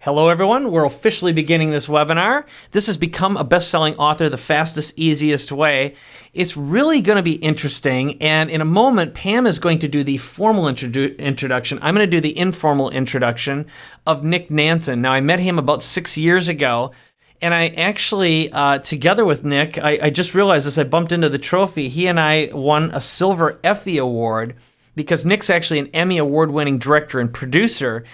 Hello, everyone. We're officially beginning this webinar. This has become a best-selling author the fastest, easiest way. It's really going to be interesting, and in a moment, Pam is going to do the formal introduction. I'm going to do the informal introduction of Nick Nanton. Now, I met him about 6 years ago, and I actually, together with Nick, I just realized as I bumped into the trophy, he and I won a Silver Effie Award because Nick's actually an Emmy Award-winning director and producer.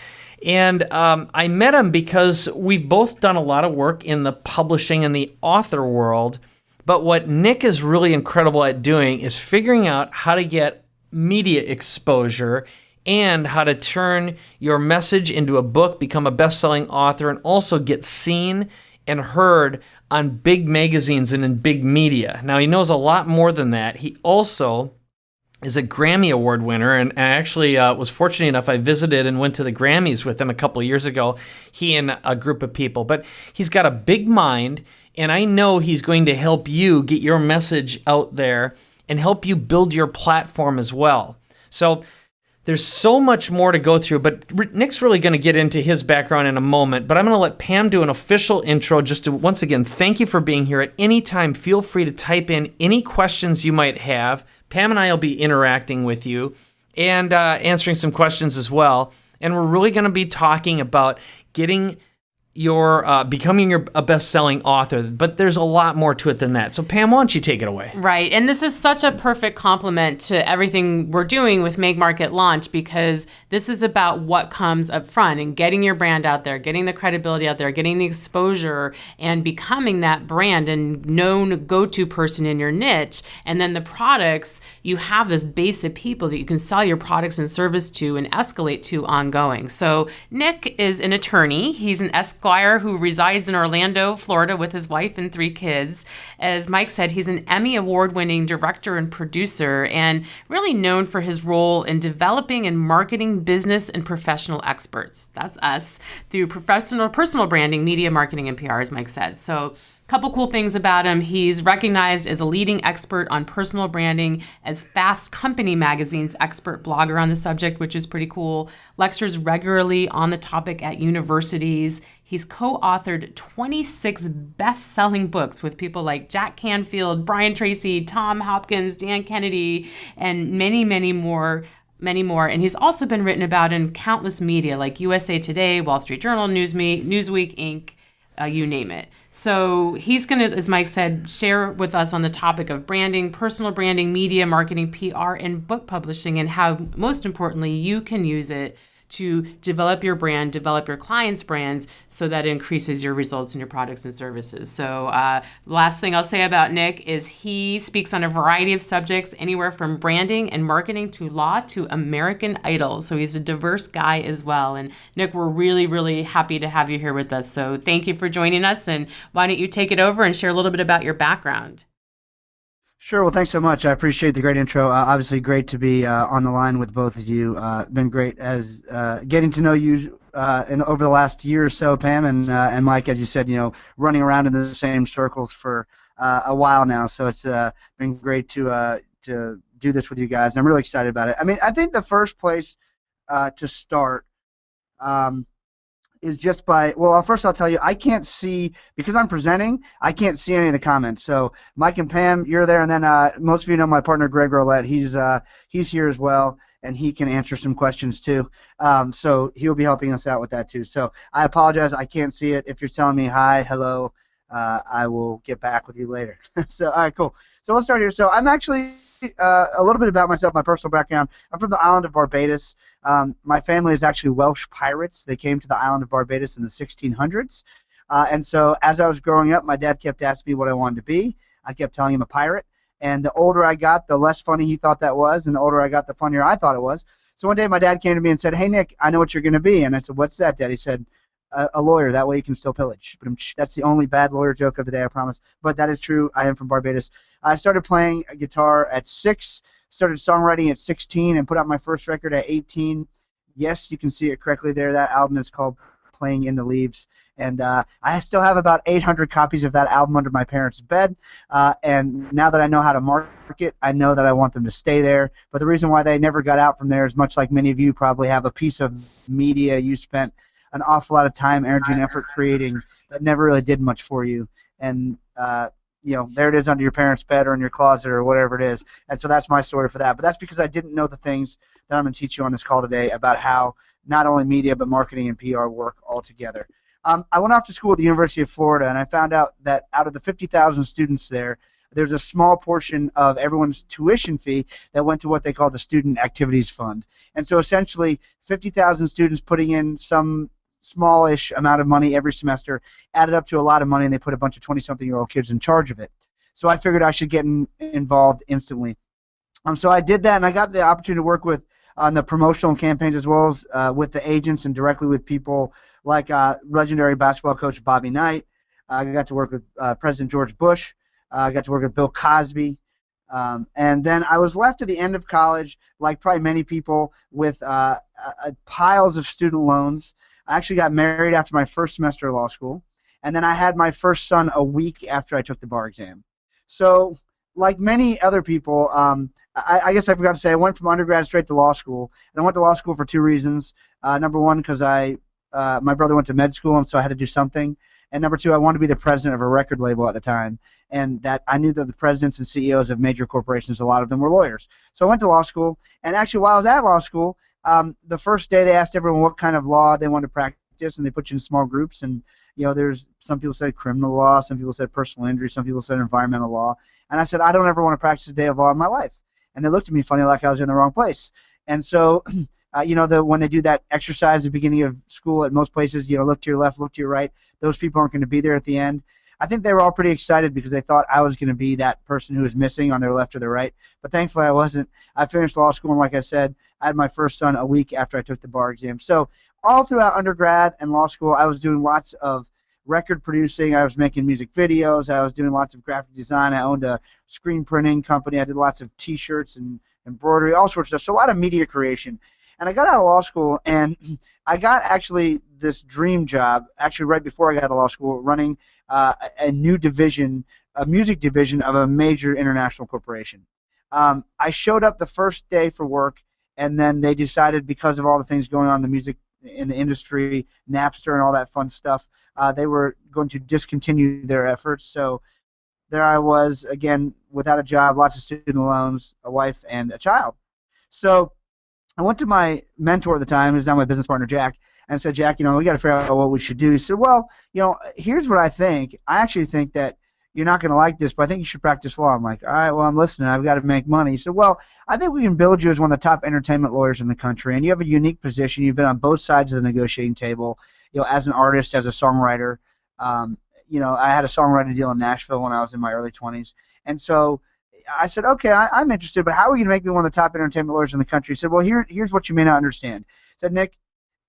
And I met him because we've both done a lot of work in the publishing and the author world. But what Nick is really incredible at doing is figuring out how to get media exposure and how to turn your message into a book, become a best-selling author, and also get seen and heard on big magazines and in big media. Now, he knows a lot more than that. He also is a Grammy Award winner, and I actually was fortunate enough, I visited and went to the Grammys with him a couple of years ago, he and a group of people. But he's got a big mind, and I know he's going to help you get your message out there and help you build your platform as well. So there's so much more to go through, but Nick's really going to get into his background in a moment, but I'm going to let Pam do an official intro just to, once again, thank you for being here. At any time, feel free to type in any questions you might have. Pam and I will be interacting with you and answering some questions as well. And we're really going to be talking about getting becoming a best-selling author, but there's a lot more to it than that. So Pam, why don't you take it away? Right, and this is such a perfect complement to everything we're doing with Make Market Launch, because this is about what comes up front and getting your brand out there, getting the credibility out there, getting the exposure, and becoming that brand and known go-to person in your niche. And then the products, you have this base of people that you can sell your products and service to and escalate to ongoing. So Nick is an attorney. He's an Esquire who resides in Orlando, Florida with his wife and 3 kids. As Mike said, he's an Emmy Award-winning director and producer and really known for his role in developing and marketing business and professional experts. That's us, through personal branding, media marketing, and PR, as Mike said. So couple cool things about him. He's recognized as a leading expert on personal branding, as Fast Company magazine's expert blogger on the subject, which is pretty cool. Lectures regularly on the topic at universities. He's co-authored 26 best-selling books with people like Jack Canfield, Brian Tracy, Tom Hopkins, Dan Kennedy, and many, many more. And he's also been written about in countless media like USA Today, Wall Street Journal, Newsweek, Inc., you name it. So he's going to, as Mike said, share with us on the topic of branding, personal branding, media marketing, PR, and book publishing, and how, most importantly, you can use it to develop your brand, develop your clients' brands, so that it increases your results in your products and services. So the last thing I'll say about Nick is he speaks on a variety of subjects, anywhere from branding and marketing to law to American Idol. So he's a diverse guy as well. And Nick, we're really, really happy to have you here with us. So thank you for joining us. And why don't you take it over and share a little bit about your background? Sure. Well, thanks so much. I appreciate the great intro. Obviously, great to be on the line with both of you. Been great as getting to know you over the last year or so, Pam, and Mike, as you said, running around in the same circles for a while now. So it's been great to do this with you guys, and I'm really excited about it. I mean, I think the first place to start is just by, well, first I'll tell you, I can't see, because I'm presenting, I can't see any of the comments. So Mike and Pam, you're there, and then most of you know my partner Greg Roulette. He's here as well, and he can answer some questions too. So he'll be helping us out with that too. So I apologize, I can't see it. If you're telling me hi, hello, I will get back with you later. So, all right, cool. So let's start here. So I'm actually a little bit about myself, my personal background. I'm from the island of Barbados. My family is actually Welsh pirates. They came to the island of Barbados in the 1600s. And so as I was growing up, my dad kept asking me what I wanted to be. I kept telling him a pirate. And the older I got, the less funny he thought that was. And the older I got, the funnier I thought it was. So one day my dad came to me and said, "Hey, Nick, I know what you're going to be." And I said, "What's that, Dad?" He said, "A lawyer. That way you can still pillage." But that's the only bad lawyer joke of the day, I promise. But that is true. I am from Barbados. I started playing guitar at 6, started songwriting at 16, and put out my first record at 18. Yes, you can see it correctly there. That album is called Playing in the Leaves. And I still have about 800 copies of that album under my parents' bed. And now that I know how to market, I know that I want them to stay there. But the reason why they never got out from there is much like many of you probably have a piece of media you spent an awful lot of time, energy, and effort creating that never really did much for you. And there it is under your parents' bed or in your closet or whatever it is. And so that's my story for that. But that's because I didn't know the things that I'm going to teach you on this call today about how not only media but marketing and PR work all together. I went off to school at the University of Florida, and I found out that out of the 50,000 students there, there's a small portion of everyone's tuition fee that went to what they call the Student Activities Fund. And so essentially 50,000 students putting in some smallish amount of money every semester added up to a lot of money, and they put a bunch of 20-something-year-old kids in charge of it. So I figured I should get involved instantly. So I did that, and I got the opportunity to work on the promotional campaigns as well as with the agents and directly with people like legendary basketball coach Bobby Knight. I got to work with President George Bush. I got to work with Bill Cosby. And then I was left at the end of college, like probably many people, with piles of student loans. I actually got married after my first semester of law school. And then I had my first son a week after I took the bar exam. So like many other people, I guess I forgot to say, I went from undergrad straight to law school. And I went to law school for two reasons. Number one, because my brother went to med school, and so I had to do something. And number two, I wanted to be the president of a record label at the time. And that I knew that the presidents and CEOs of major corporations, a lot of them were lawyers. So I went to law school. And actually, while I was at law school, the first day they asked everyone what kind of law they wanted to practice, and they put you in small groups. And there's some people said criminal law, some people said personal injury, some people said environmental law. And I said, I don't ever want to practice a day of law in my life. And they looked at me funny like I was in the wrong place. And so, when they do that exercise at the beginning of school at most places, look to your left, look to your right, those people aren't going to be there at the end. I think they were all pretty excited because they thought I was going to be that person who was missing on their left or their right. But thankfully I wasn't. I finished law school, and like I said, I had my first son a week after I took the bar exam. So all throughout undergrad and law school, I was doing lots of record producing. I was making music videos. I was doing lots of graphic design. I owned a screen printing company. I did lots of T-shirts and embroidery, all sorts of stuff. So a lot of media creation. And I got out of law school, and I got actually this dream job, actually right before I got out of law school, running a new division, a music division of a major international corporation. I showed up the first day for work, and then they decided, because of all the things going on in the music in the industry, Napster and all that fun stuff, they were going to discontinue their efforts. So there I was, again, without a job, lots of student loans, a wife, and a child. So I went to my mentor at the time, who's now my business partner, Jack, and said, Jack, we got to figure out what we should do. He said, well, here's what I think. I actually think that you're not going to like this, but I think you should practice law. I'm like, all right, well, I'm listening. I've got to make money. He said, well, I think we can build you as one of the top entertainment lawyers in the country, and you have a unique position. You've been on both sides of the negotiating table, as an artist, as a songwriter. I had a songwriting deal in Nashville when I was in my early 20s. And so I said, okay, I'm interested, but how are you going to make me one of the top entertainment lawyers in the country? He said, well, here's what you may not understand. He said, Nick,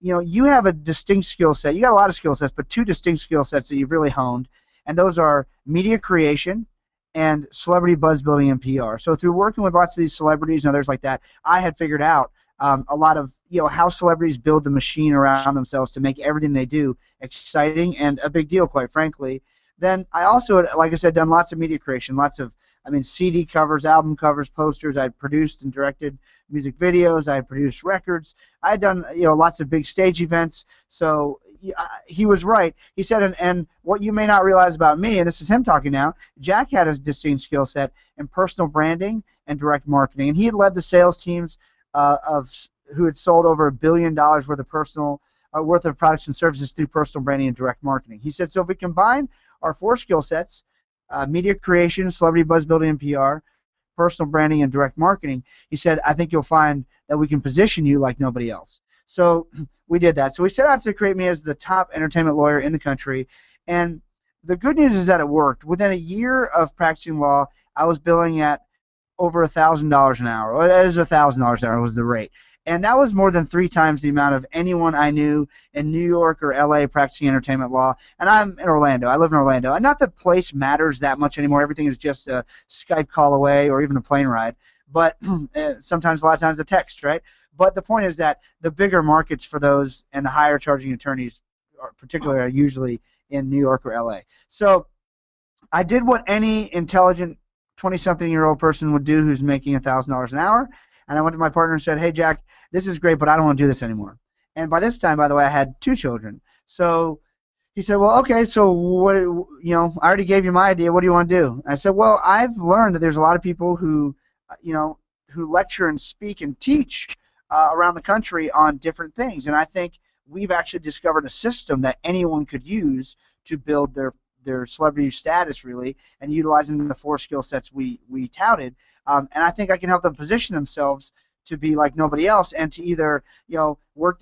you have a distinct skill set. You got a lot of skill sets, but two distinct skill sets that you've really honed, and those are media creation and celebrity buzz building and PR. So through working with lots of these celebrities and others like that, I had figured out a lot of how celebrities build the machine around themselves to make everything they do exciting and a big deal, quite frankly. Then I also, like I said, done lots of media creation, lots of CD covers, album covers, posters. I had produced and directed music videos. I had produced records. I had done lots of big stage events. So he was right. He said, and what you may not realize about me, and this is him talking now, Jack had a distinct skill set in personal branding and direct marketing, and he had led the sales teams who had sold over $1 billion worth of products and services through personal branding and direct marketing. He said, so if we combine our four skill sets, media creation, celebrity buzz building and PR, personal branding, and direct marketing, he said, I think you'll find that we can position you like nobody else. So we did that. So we set out to create me as the top entertainment lawyer in the country. And the good news is that it worked. Within a year of practicing law, I was billing at over $1,000 an hour. It was $1,000 an hour was the rate. And that was more than 3 times the amount of anyone I knew in New York or LA practicing entertainment law. And I'm in Orlando. I live in Orlando. And not that place matters that much anymore. Everything is just a Skype call away or even a plane ride. But sometimes, a lot of times, a text, right? But the point is that the bigger markets for those and the higher charging attorneys, particularly, are usually in New York or LA. So I did what any intelligent 20-something-year-old person would do who's making $1,000 an hour. And I went to my partner and said, hey, Jack, this is great, but I don't want to do this anymore. And by this time, by the way, I had 2 children. So he said, well, okay, so what, I already gave you my idea. What do you want to do? I said, well, I've learned that there's a lot of people who, who lecture and speak and teach around the country on different things. And I think we've actually discovered a system that anyone could use to build their celebrity status, really, and utilizing the 4 skill sets we touted. And I think I can help them position themselves to be like nobody else, and to either work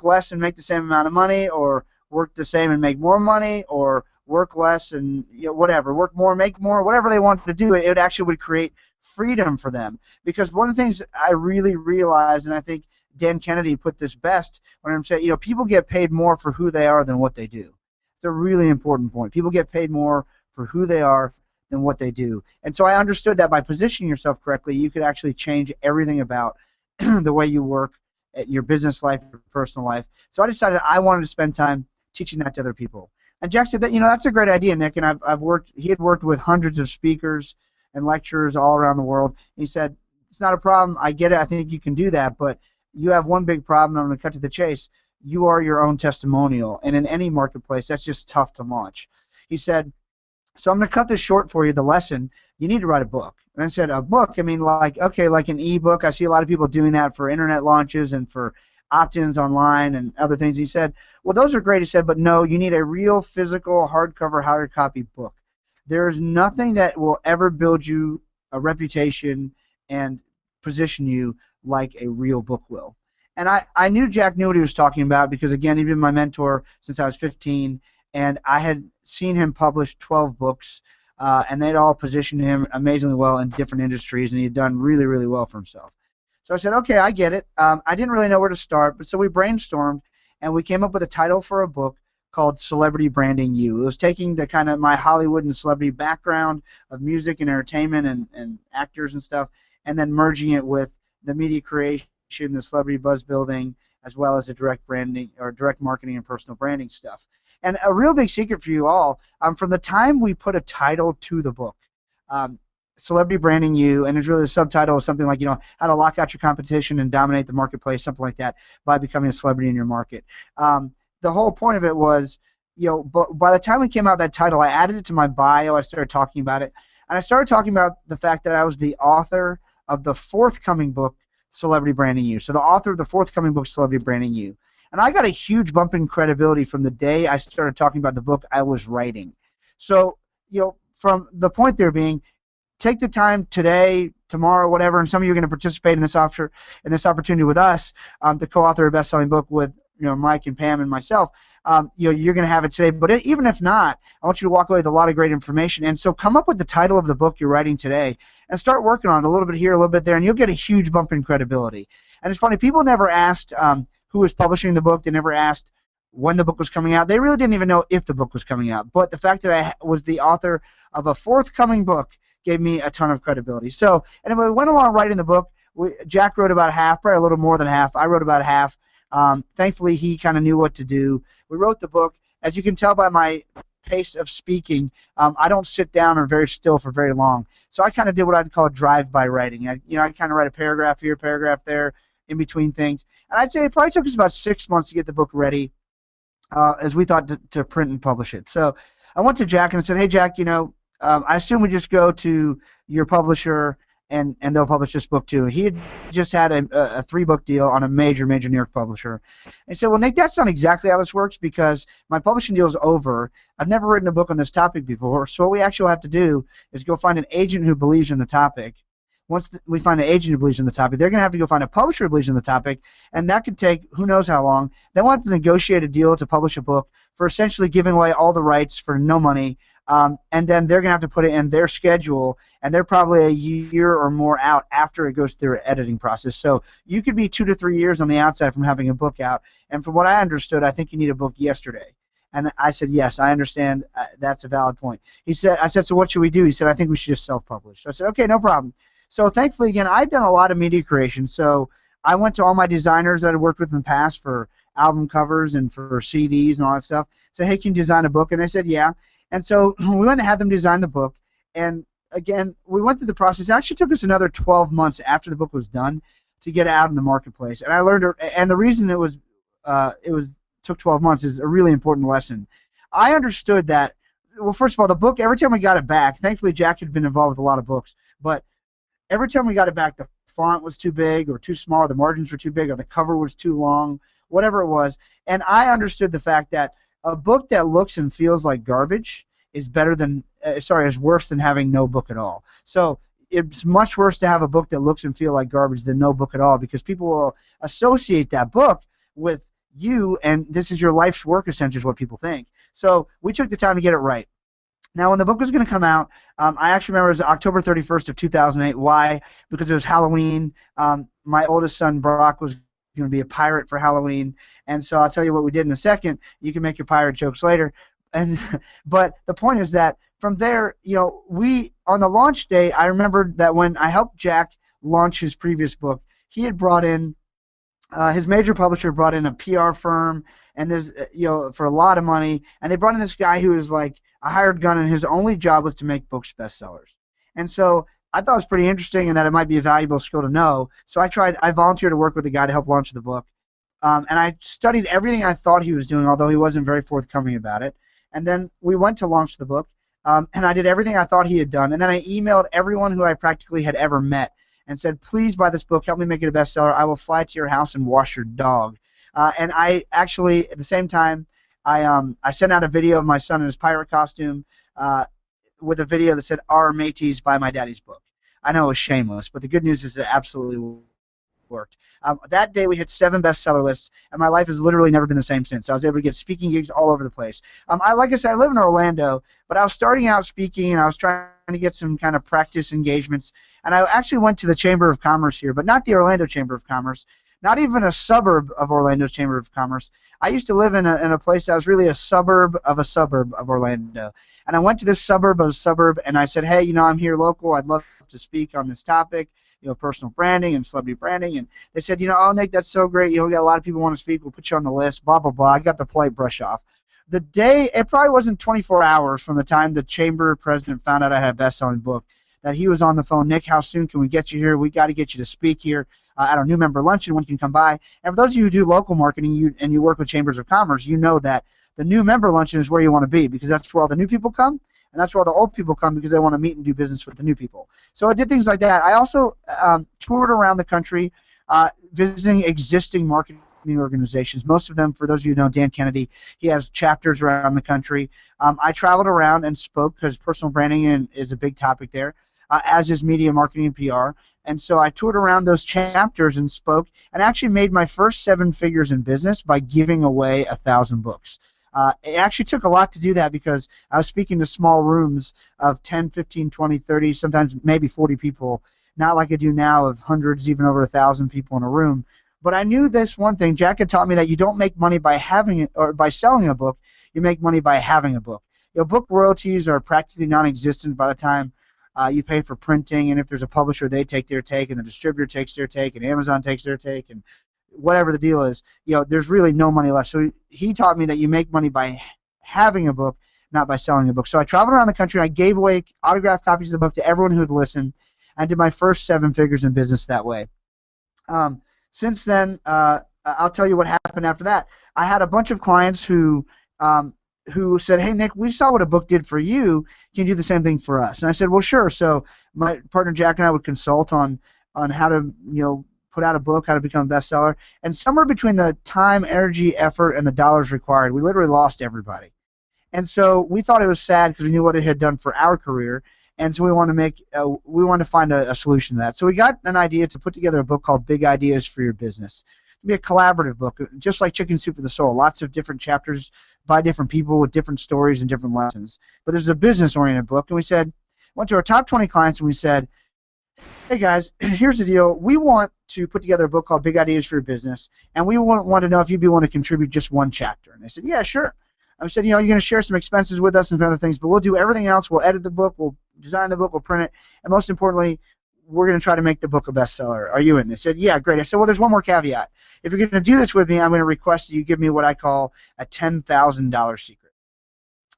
less and make the same amount of money, or work the same and make more money, or work less and whatever, work more, make more, whatever they want to do. It actually would create freedom for them. Because one of the things I really realized, and I think Dan Kennedy put this best when I'm saying, people get paid more for who they are than what they do. It's a really important point. People get paid more for who they are than what they do. And so I understood that by positioning yourself correctly, you could actually change everything about the way you work, at your business life, your personal life. So I decided I wanted to spend time teaching that to other people. And Jack said that, that's a great idea, Nick. And he had worked with hundreds of speakers and lecturers all around the world. He said, it's not a problem. I get it. I think you can do that. But you have one big problem. I'm going to cut to the chase. You are your own testimonial. And in any marketplace, that's just tough to launch. He said, so I'm going to cut this short for you, the lesson. You need to write a book. And I said, a book? I mean, like an ebook. I see a lot of people doing that for internet launches and for opt-ins online and other things. He said, well, those are great. He said, but no, you need a real physical hardcover, hard copy book. There is nothing that will ever build you a reputation and position you like a real book will. And I knew Jack knew what he was talking about because, again, he'd been my mentor since I was 15, and I had seen him publish 12 books, and they'd all positioned him amazingly well in different industries, and he had done really, really well for himself. So I said, okay, I get it. I didn't really know where to start, but so we brainstormed, and we came up with a title for a book called Celebrity Branding You. It was taking the kind of my Hollywood and celebrity background of music and entertainment and actors and stuff, and then merging it with the media creation, the celebrity buzz building, as well as the direct branding or direct marketing and personal branding stuff. And a real big secret for you all, from the time we put a title to the book, Celebrity Branding You, and it's really the subtitle of something like, how to lock out your competition and dominate the marketplace, something like that, by becoming a celebrity in your market. The whole point of it was, but by the time we came out with that title, I added it to my bio. I started talking about it. And I started talking about the fact that I was the author of the forthcoming book, Celebrity Branding You. So the author of the forthcoming book, Celebrity Branding You. And I got a huge bump in credibility from the day I started talking about the book I was writing. So, from the point there being, take the time today, tomorrow, whatever, and some of you are going to participate in this opportunity with us, to co-author a best-selling book with Mike and Pam and myself. You're going to have it today. But even if not, I want you to walk away with a lot of great information. And so come up with the title of the book you're writing today and start working on it a little bit here, a little bit there, and you'll get a huge bump in credibility. And it's funny, people never asked who was publishing the book. They never asked when the book was coming out. They really didn't even know if the book was coming out. But the fact that I was the author of a forthcoming book gave me a ton of credibility. So, and we went along writing the book. Jack wrote about half, probably a little more than half. I wrote about half. Thankfully, he kind of knew what to do. We wrote the book. As you can tell by my pace of speaking, I don't sit down or very still for very long. So I kind of did what I'd call drive-by writing. I kind of write a paragraph here, paragraph there, in between things. And I'd say it probably took us about 6 months to get the book ready, as we thought to print and publish it. So I went to Jack and I said, hey, Jack, I assume we just go to your publisher and they'll publish this book too. He had just had a 3-book deal on a major New York publisher. And he said, well, Nick, that's not exactly how this works because my publishing deal is over. I've never written a book on this topic before. So what we actually have to do is go find an agent who believes in the topic. Once we find an agent who believes in the topic, they're going to have to go find a publisher who believes in the topic, and that could take who knows how long. Then we'll have to negotiate a deal to publish a book for essentially giving away all the rights for no money, and then they're going to have to put it in their schedule, and they're probably a year or more out after it goes through an editing process. So you could be 2 to 3 years on the outside from having a book out, and from what I understood, I think you need a book yesterday. And I said, yes, I understand. That's a valid point. I said, so what should we do? He said, I think we should just self-publish. So I said, okay, no problem. So thankfully, again, I've done a lot of media creation. So I went to all my designers that I'd worked with in the past for album covers and for CDs and all that stuff. Said, hey, can you design a book? And they said, yeah. And so we went and had them design the book. And again, we went through the process. It actually took us another 12 months after the book was done to get it out in the marketplace. And I learned, and the reason it was took 12 months is a really important lesson. I understood that. Well, first of all, the book, every time we got it back, thankfully Jack had been involved with a lot of books, but every time we got it back, the font was too big or too small, or the margins were too big, or the cover was too long, whatever it was. And I understood the fact that a book that looks and feels like garbage is is worse than having no book at all. So it's much worse to have a book that looks and feel like garbage than no book at all, because people will associate that book with you, and this is your life's work, essentially, is what people think. So we took the time to get it right. Now, when the book was going to come out, I actually remember it was October 31st of 2008. Why? Because it was Halloween. My oldest son, Brock, was going to be a pirate for Halloween. And so I'll tell you what we did in a second. You can make your pirate jokes later. But the point is that from there, on the launch day, I remember that when I helped Jack launch his previous book, he had brought in his major publisher brought in a PR firm, and there's for a lot of money, and they brought in this guy who was like a hired gun, and his only job was to make books bestsellers. And so I thought it was pretty interesting, and that it might be a valuable skill to know. So I volunteered to work with the guy to help launch the book, and I studied everything I thought he was doing, although he wasn't very forthcoming about it. And then we went to launch the book, and I did everything I thought he had done, and then I emailed everyone who I practically had ever met and said, please buy this book, help me make it a bestseller. I will fly to your house and wash your dog. And I actually, at the same time, I sent out a video of my son in his pirate costume with a video that said, "Our mateys, buy my daddy's book." I know it was shameless, but the good news is it absolutely worked. That day we hit 7 bestseller lists, and my life has literally never been the same since. I was able to get speaking gigs all over the place. Like I said, I live in Orlando, but I was starting out speaking, and I was trying to get some kind of practice engagements. And I actually went to the Chamber of Commerce here, but not the Orlando Chamber of Commerce, not even a suburb of Orlando's Chamber of Commerce. I used to live in a place that was really a suburb of Orlando. And I went to this suburb of a suburb, and I said, hey, I'm here local. I'd love to speak on this topic, personal branding and celebrity branding. And they said, oh, Nick, that's so great. We got a lot of people want to speak. We'll put you on the list, blah, blah, blah. I got the polite brush off. The day, it probably wasn't 24 hours from the time the chamber president found out I had a best-selling book, that he was on the phone. Nick, how soon can we get you here? We got to get you to speak here at our new member luncheon when you can come by. And for those of you who do local marketing and you work with chambers of commerce, you know that the new member luncheon is where you want to be, because that's where all the new people come, and that's where all the old people come, because they want to meet and do business with the new people. So I did things like that. I also toured around the country visiting existing marketing organizations. Most of them, for those of you who know Dan Kennedy, he has chapters around the country. I traveled around and spoke, because personal branding is a big topic there, as is media marketing and PR. And so I toured around those chapters and spoke, and actually made my first 7 figures in business by giving away 1,000 books. It actually took a lot to do that, because I was speaking to small rooms of 10, 15, 20, 30, sometimes maybe 40 people, not like I do now of hundreds, even over 1,000 people in a room. But I knew this one thing. Jack had taught me that you don't make money by having it or by selling a book. You make money by having a book. Book royalties are practically non-existent by the time you pay for printing, and if there's a publisher, they take their take, and the distributor takes their take, and Amazon takes their take, and whatever the deal is, there's really no money left. So he taught me that you make money by having a book, not by selling a book. So I traveled around the country. I gave away autographed copies of the book to everyone who would listen. I did my first 7 figures in business that way. Since then, I'll tell you what happened after that. I had a bunch of clients who said, hey, Nick, we saw what a book did for you. Can you do the same thing for us? And I said, well, sure. So my partner Jack and I would consult on how to put out a book, how to become a bestseller. And somewhere between the time, energy, effort, and the dollars required, we literally lost everybody. And so we thought it was sad, because we knew what it had done for our career. And so we wanted to find a solution to that. So we got an idea to put together a book called Big Ideas for Your Business. It'd be a collaborative book, just like Chicken Soup for the Soul. Lots of different chapters by different people with different stories and different lessons. But there's a business-oriented book. And we went to our top 20 clients, and we said, hey guys, here's the deal. We want to put together a book called Big Ideas for Your Business, and we want to know if you'd be willing to contribute just 1 chapter. And they said, yeah, sure. I said, you're going to share some expenses with us and other things, but we'll do everything else. We'll edit the book, we'll design the book, we'll print it, and most importantly, we're going to try to make the book a bestseller. Are you in? They said, yeah, great. I said, well, there's one more caveat. If you're going to do this with me, I'm going to request that you give me what I call a $10,000 secret.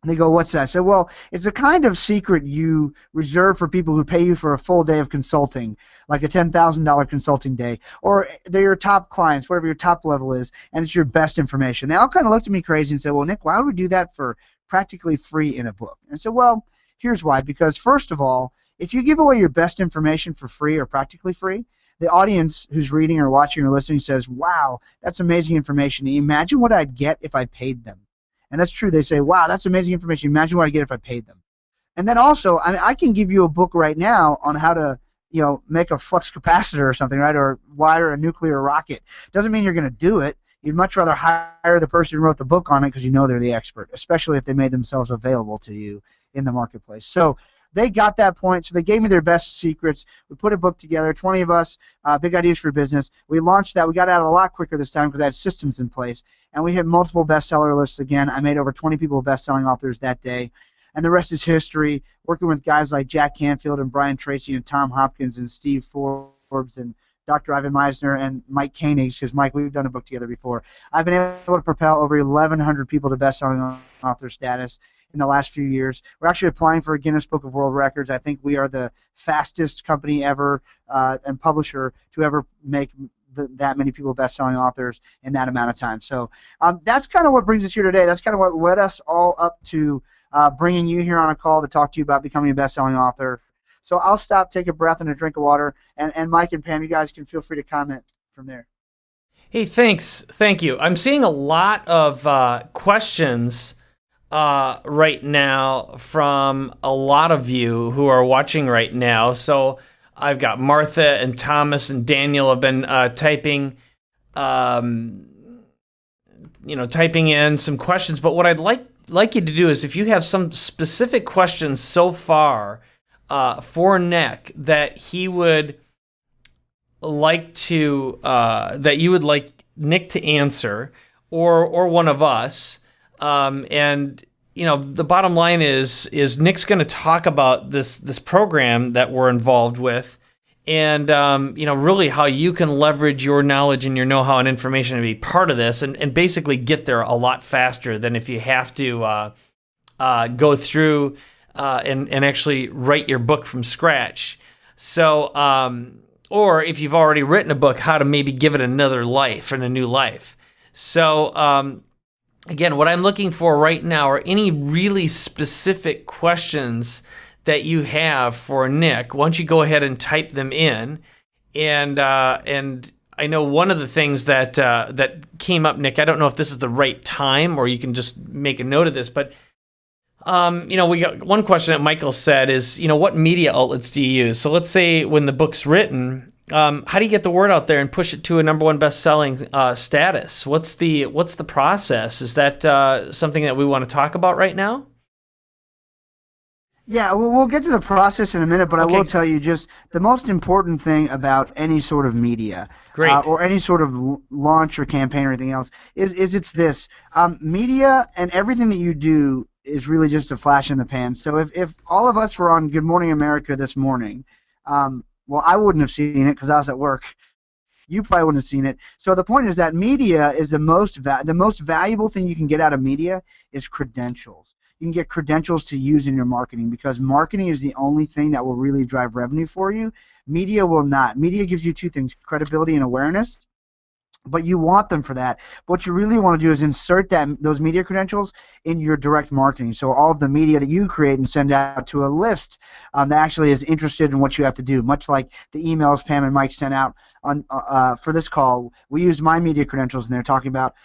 And they go, what's that? I said, well, it's a kind of secret you reserve for people who pay you for a full day of consulting, like a $10,000 consulting day, or they're your top clients, whatever your top level is, and it's your best information. They all kind of looked at me crazy and said, well, Nick, why would we do that for practically free in a book? And I said, well, here's why. Because first of all, if you give away your best information for free or practically free, the audience who's reading or watching or listening says, wow, that's amazing information. Imagine what I'd get if I paid them. And that's true. They say, wow, that's amazing information. Imagine what I get if I paid them. And then also, I can give you a book right now on how to, make a flux capacitor or something, right? Or wire a nuclear rocket. Doesn't mean you're going to do it. You'd much rather hire the person who wrote the book on it because you know they're the expert, especially if they made themselves available to you in the marketplace. So they got that point, so they gave me their best secrets. We put a book together, 20 of us, Big Ideas for Business. We launched that. We got out a lot quicker this time because I had systems in place, and we hit multiple bestseller lists again. I made over 20 people best-selling authors that day, and the rest is history, working with guys like Jack Canfield and Brian Tracy and Tom Hopkins and Steve Forbes and Dr. Ivan Meisner and Mike Koenigs, because, Mike, we've done a book together before. I've been able to propel over 1,100 people to best-selling author status in the last few years. We're actually applying for a Guinness Book of World Records. I think we are the fastest company ever and publisher to ever make that many people best-selling authors in that amount of time. So that's kind of what brings us here today. That's kind of what led us all up to bringing you here on a call to talk to you about becoming a best-selling author. So I'll stop, take a breath and a drink of water, and Mike and Pam, you guys can feel free to comment from there. Hey, thanks. Thank you. I'm seeing a lot of questions right now from a lot of you who are watching right now. So I've got Martha and Thomas and Daniel have been typing in some questions. But what I'd like you to do is, if you have some specific questions so far for Nick that he would like to that you would like Nick to answer, or one of us. And the bottom line is Nick's going to talk about this program that we're involved with, and really how you can leverage your knowledge and your know-how and information to be part of this, and basically get there a lot faster than if you have to go through and actually write your book from scratch. So, or if you've already written a book, how to maybe give it another life and a new life. So, again, what I'm looking for right now are any really specific questions that you have for Nick. Why don't you go ahead and type them in? And I know one of the things that came up, Nick, I don't know if this is the right time or you can just make a note of this, but we got one question that Michael said is, what media outlets do you use? So let's say when the book's written, how do you get the word out there and push it to a #1 best-selling status? What's the process? Is that something that we want to talk about right now? Yeah, we'll get to the process in a minute, but okay. I will tell you just the most important thing about any sort of media or any sort of launch or campaign or anything else is it's this. Media and everything that you do is really just a flash in the pan. So if all of us were on Good Morning America this morning, well, I wouldn't have seen it because I was at work. You probably wouldn't have seen it. So the point is that media is the most valuable thing you can get out of media is credentials. You can get credentials to use in your marketing, because marketing is the only thing that will really drive revenue for you. Media will not. Media gives you two things, credibility and awareness. But you want them for that. What you really want to do is insert those media credentials in your direct marketing. So all of the media that you create and send out to a list that actually is interested in what you have to do, much like the emails Pam and Mike sent out on for this call. We use my media credentials in there, talking about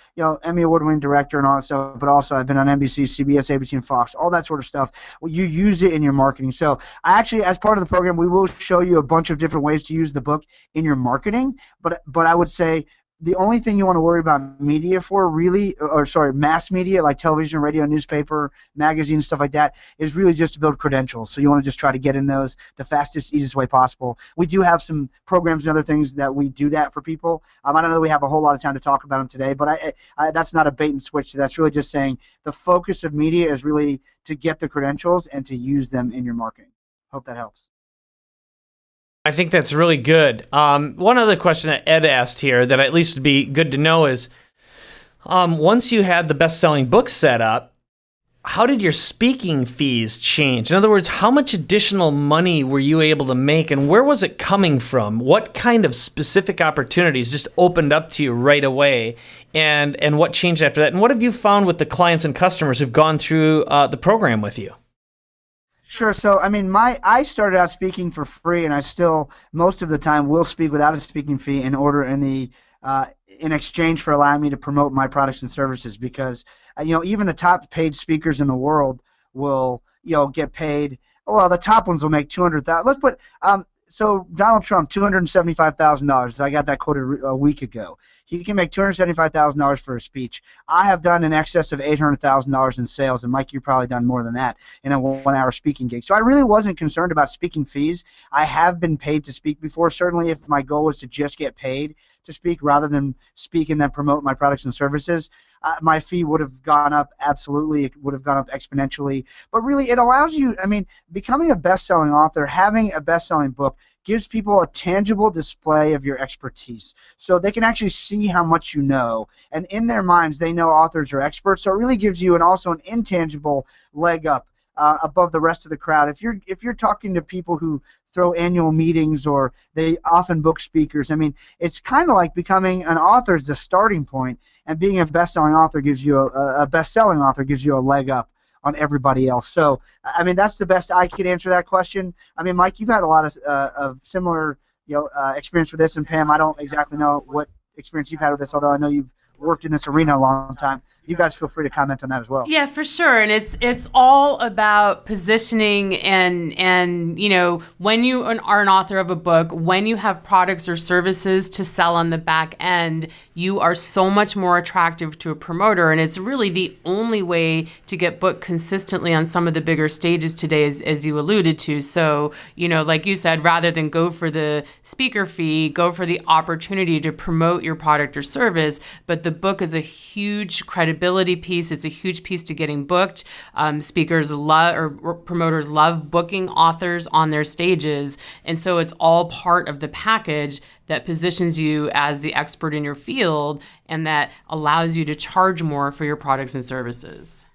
Emmy Award-winning director and all that stuff. But also I've been on NBC, CBS, ABC, and Fox, all that sort of stuff. Well, you use it in your marketing. So I actually, as part of the program, we will show you a bunch of different ways to use the book in your marketing. But I would say, the only thing you want to worry about media for mass media like television, radio, newspaper, magazines, stuff like that, is really just to build credentials. So you want to just try to get in those the fastest, easiest way possible. We do have some programs and other things that we do that for people. I don't know that we have a whole lot of time to talk about them today, but that's not a bait and switch. That's really just saying the focus of media is really to get the credentials and to use them in your marketing. Hope that helps. I think that's really good. One other question that Ed asked here that at least would be good to know is, once you had the best-selling book set up, how did your speaking fees change? In other words, how much additional money were you able to make, and where was it coming from? What kind of specific opportunities just opened up to you right away, and what changed after that? And what have you found with the clients and customers who've gone through the program with you? Sure. So, I mean, I started out speaking for free, and I still most of the time will speak without a speaking fee in exchange for allowing me to promote my products and services, because even the top paid speakers in the world will get paid. Well, the top ones will make 200,000. Let's put so Donald Trump, $275,000. I got that quoted a week ago. He can make $275,000 for a speech. I have done in excess of $800,000 in sales, and Mike, you've probably done more than that in a 1-hour speaking gig. So I really wasn't concerned about speaking fees. I have been paid to speak before. Certainly, if my goal was to just get paid to speak rather than speak and then promote my products and services, my fee would have gone up. Absolutely, it would have gone up exponentially. But really, it allows you, becoming a best-selling author, having a best-selling book, gives people a tangible display of your expertise. So they can actually see how much you know, and in their minds, they know authors are experts. So it really gives you also an intangible leg up above the rest of the crowd. If you're talking to people who throw annual meetings, or they often book speakers, it's kind of like becoming an author is the starting point, and being a best-selling author gives you a best-selling author gives you a leg up on everybody else. So, that's the best I could answer that question. Mike, you've had a lot of similar experience with this, and Pam, I don't exactly know what experience you've had with this, although I know you've worked in this arena a long time. You guys feel free to comment on that as well. Yeah, for sure. And it's all about positioning, and when you are an author of a book, when you have products or services to sell on the back end, you are so much more attractive to a promoter. And it's really the only way to get booked consistently on some of the bigger stages today, as you alluded to. So, like you said, rather than go for the speaker fee, go for the opportunity to promote your product or service. But the book is a huge credibility piece. It's a huge piece to getting booked. Speakers love, or promoters love booking authors on their stages. And so it's all part of the package that positions you as the expert in your field, and that allows you to charge more for your products and services.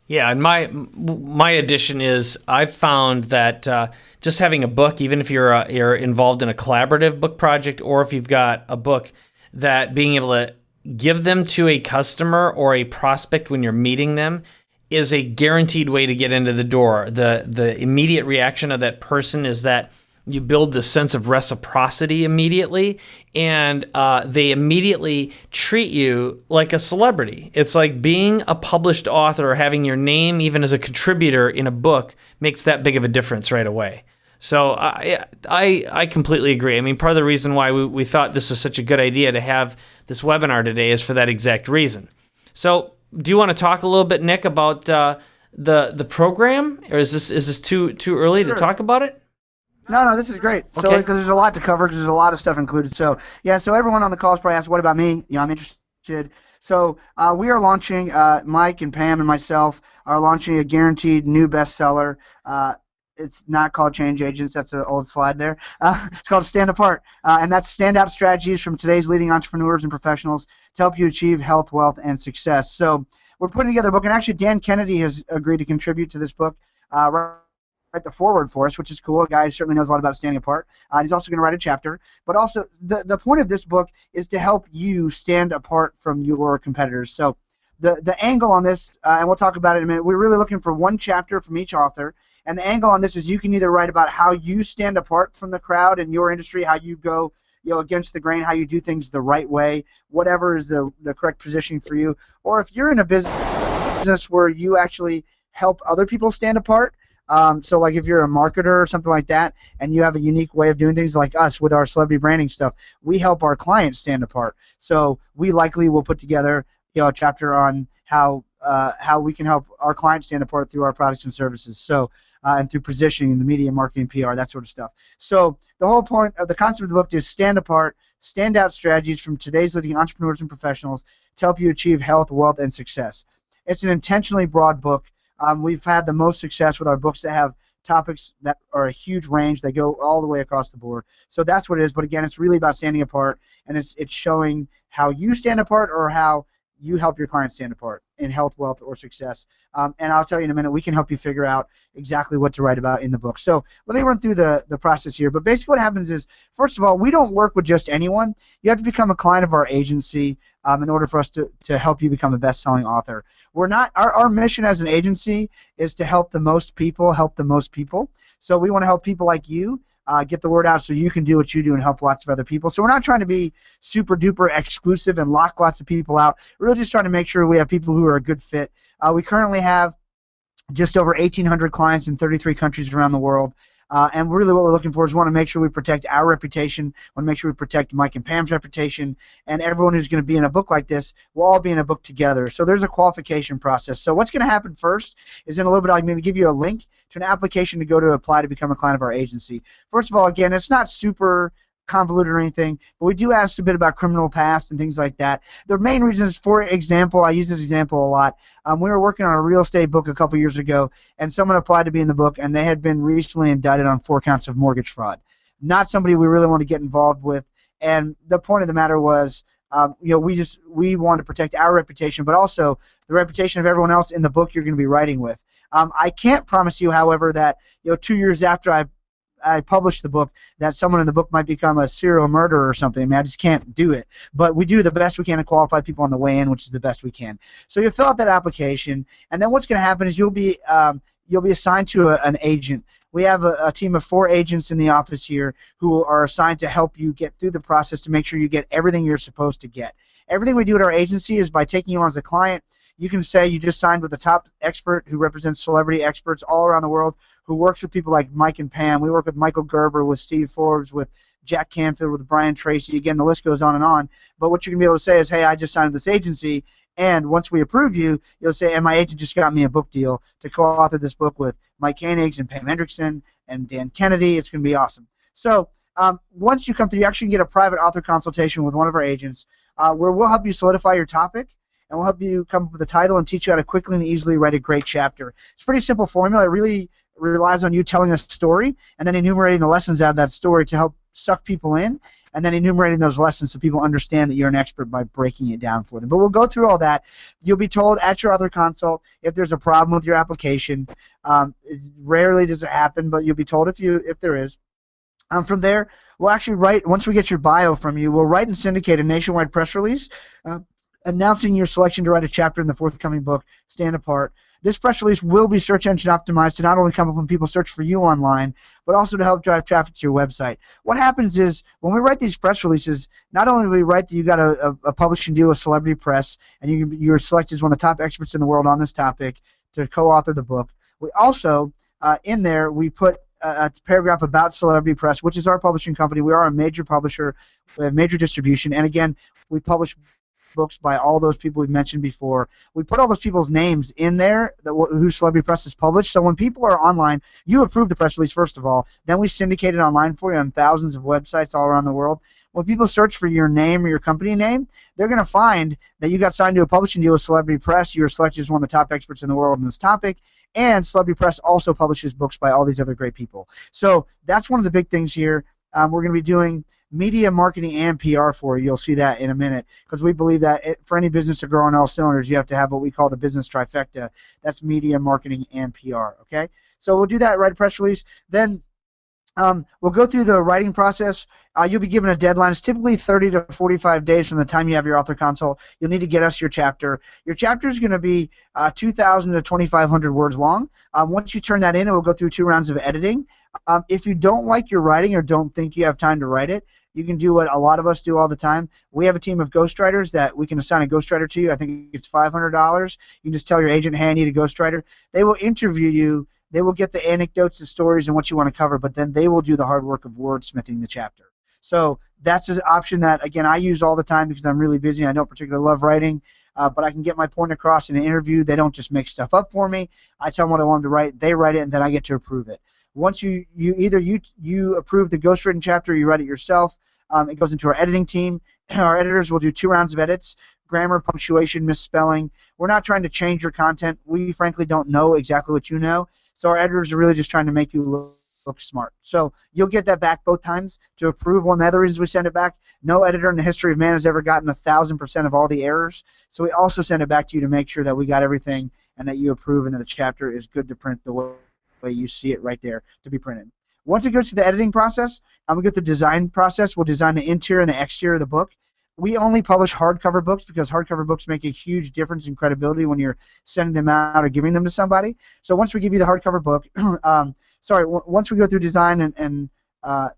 Yeah, and my addition is I've found that just having a book, even if you're involved in a collaborative book project, or if you've got a book, that being able to give them to a customer or a prospect when you're meeting them is a guaranteed way to get into the door. The immediate reaction of that person is that you build this sense of reciprocity immediately, and they immediately treat you like a celebrity. It's like being a published author or having your name even as a contributor in a book makes that big of a difference right away. So I completely agree. Part of the reason why we thought this was such a good idea to have this webinar today is for that exact reason. So do you want to talk a little bit, Nick, about the program, or is this too early to talk about it? No, this is great. So, Okay. because there's a lot to cover, because there's a lot of stuff included. So, yeah, so everyone on the call is probably asked, what about me? I'm interested. So, we are launching, Mike and Pam and myself are launching a guaranteed new bestseller. It's not called Change Agents. That's an old slide there. It's called Stand Apart. And that's standout strategies from today's leading entrepreneurs and professionals to help you achieve health, wealth, and success. So we're putting together a book. And actually, Dan Kennedy has agreed to contribute to this book, write the foreword for us, which is cool. A guy who certainly knows a lot about standing apart. He's also going to write a chapter. But also, the point of this book is to help you stand apart from your competitors. So the angle on this, and we'll talk about it in a minute, we're really looking for one chapter from each author. And the angle on this is you can either write about how you stand apart from the crowd in your industry, how you go against the grain, how you do things the right way, whatever is the correct positioning for you. Or if you're in a business where you actually help other people stand apart, so like if you're a marketer or something like that, and you have a unique way of doing things, like us with our celebrity branding stuff, we help our clients stand apart. So we likely will put together a chapter on how we can help our clients stand apart through our products and services. So and through positioning, the media, marketing, PR, that sort of stuff. So the whole point of the concept of the book is stand apart, standout strategies from today's leading entrepreneurs and professionals to help you achieve health, wealth, and success. It's an intentionally broad book. We've had the most success with our books that have topics that are a huge range. They go all the way across the board. So that's what it is. But again, it's really about standing apart, and it's showing how you stand apart, or how you help your clients stand apart in health, wealth, or success. And I'll tell you in a minute, we can help you figure out exactly what to write about in the book. So let me run through the process here. But basically what happens is, first of all, we don't work with just anyone. You have to become a client of our agency in order for us to help you become a best-selling author. We're not, our mission as an agency is to help the most people help the most people. So we want to help people like you get the word out so you can do what you do and help lots of other people. So we're not trying to be super duper exclusive and lock lots of people out. We're really just trying to make sure we have people who are a good fit. We currently have just over 1,800 clients in 33 countries around the world. And really what we're looking for is we want to make sure we protect our reputation, want to make sure we protect Mike and Pam's reputation, and everyone who's going to be in a book like this will all be in a book together. So there's a qualification process. So what's going to happen first is in a little bit I'm going to give you a link to an application to go to apply to become a client of our agency. First of all, again, it's not super convoluted or anything, but we do ask a bit about criminal past and things like that. The main reason is, for example, I use this example a lot. We were working on a real estate book a couple years ago, and someone applied to be in the book, and they had been recently indicted on 4 counts of mortgage fraud. Not somebody we really want to get involved with. And the point of the matter was, we want to protect our reputation, but also the reputation of everyone else in the book you're going to be writing with. I can't promise you, however, that 2 years after I published the book, that someone in the book might become a serial murderer or something. I mean, I just can't do it. But we do the best we can to qualify people on the way in, which is the best we can. So you fill out that application, and then what's going to happen is you'll be assigned to an agent. We have a team of 4 agents in the office here who are assigned to help you get through the process to make sure you get everything you're supposed to get. Everything we do at our agency is by taking you on as a client. You can say you just signed with the top expert who represents celebrity experts all around the world, who works with people like Mike and Pam. We work with Michael Gerber, with Steve Forbes, with Jack Canfield, with Brian Tracy. Again, the list goes on and on. But what you're going to be able to say is, hey, I just signed with this agency, and once we approve you, you'll say, and my agent just got me a book deal to co-author this book with Mike Koenigs and Pam Hendrickson and Dan Kennedy. It's going to be awesome. So once you come through, you actually get a private author consultation with one of our agents where we'll help you solidify your topic, and we'll help you come up with a title and teach you how to quickly and easily write a great chapter. It's a pretty simple formula. It really relies on you telling a story and then enumerating the lessons out of that story to help suck people in, and then enumerating those lessons so people understand that you're an expert by breaking it down for them. But we'll go through all that. You'll be told at your author consult if there's a problem with your application. Rarely does it happen, but you'll be told if there is. From there, we'll actually write, once we get your bio from you, we'll write and syndicate a nationwide press release announcing your selection to write a chapter in the forthcoming book, Stand Apart. This press release will be search engine optimized to not only come up when people search for you online, but also to help drive traffic to your website. What happens is, when we write these press releases, not only do we write that you got a publishing deal with Celebrity Press, and you're selected as one of the top experts in the world on this topic to co-author the book, we also, in there, we put a paragraph about Celebrity Press, which is our publishing company. We are a major publisher. We have major distribution. And again, we publish books by all those people we've mentioned before. We put all those people's names in there who Celebrity Press has published. So when people are online, you approve the press release first of all. Then we syndicate it online for you on thousands of websites all around the world. When people search for your name or your company name, they're going to find that you got signed to a publishing deal with Celebrity Press. You were selected as one of the top experts in the world on this topic. And Celebrity Press also publishes books by all these other great people. So that's one of the big things here. We're going to be doing media, marketing, and PR for you. You'll see that in a minute, because we believe that for any business to grow on all cylinders, you have to have what we call the business trifecta. That's media, marketing, and PR. Okay, so we'll do that, write a press release. Then we'll go through the writing process. You'll be given a deadline. It's typically 30 to 45 days from the time you have your author consult. You'll need to get us your chapter. Your chapter is going to be 2,000 to 2,500 words long. Once you turn that in, it will go through 2 rounds of editing. If you don't like your writing or don't think you have time to write it, you can do what a lot of us do all the time. We have a team of ghostwriters that we can assign a ghostwriter to you. I think it's $500. You can just tell your agent, hey, I need a ghostwriter. They will interview you. They will get the anecdotes, the stories, and what you want to cover, but then they will do the hard work of wordsmithing the chapter. So that's an option that, again, I use all the time because I'm really busy. I don't particularly love writing, but I can get my point across in an interview. They don't just make stuff up for me. I tell them what I want them to write. They write it, and then I get to approve it. Once you approve the ghostwritten chapter, you write it yourself. It goes into our editing team. Our editors will do 2 rounds of edits. Grammar, punctuation, misspelling. We're not trying to change your content. We frankly don't know exactly what you know. So our editors are really just trying to make you look Book Smart. So you'll get that back both times to approve. One of the other reasons we send it back, no editor in the history of man has ever gotten 1,000% of all the errors. So we also send it back to you to make sure that we got everything and that you approve and that the chapter is good to print the way you see it right there to be printed. Once it goes to the editing process, we go through the design process. We'll design the interior and the exterior of the book. We only publish hardcover books because hardcover books make a huge difference in credibility when you're sending them out or giving them to somebody. So once we give you the hardcover book, once we go through design and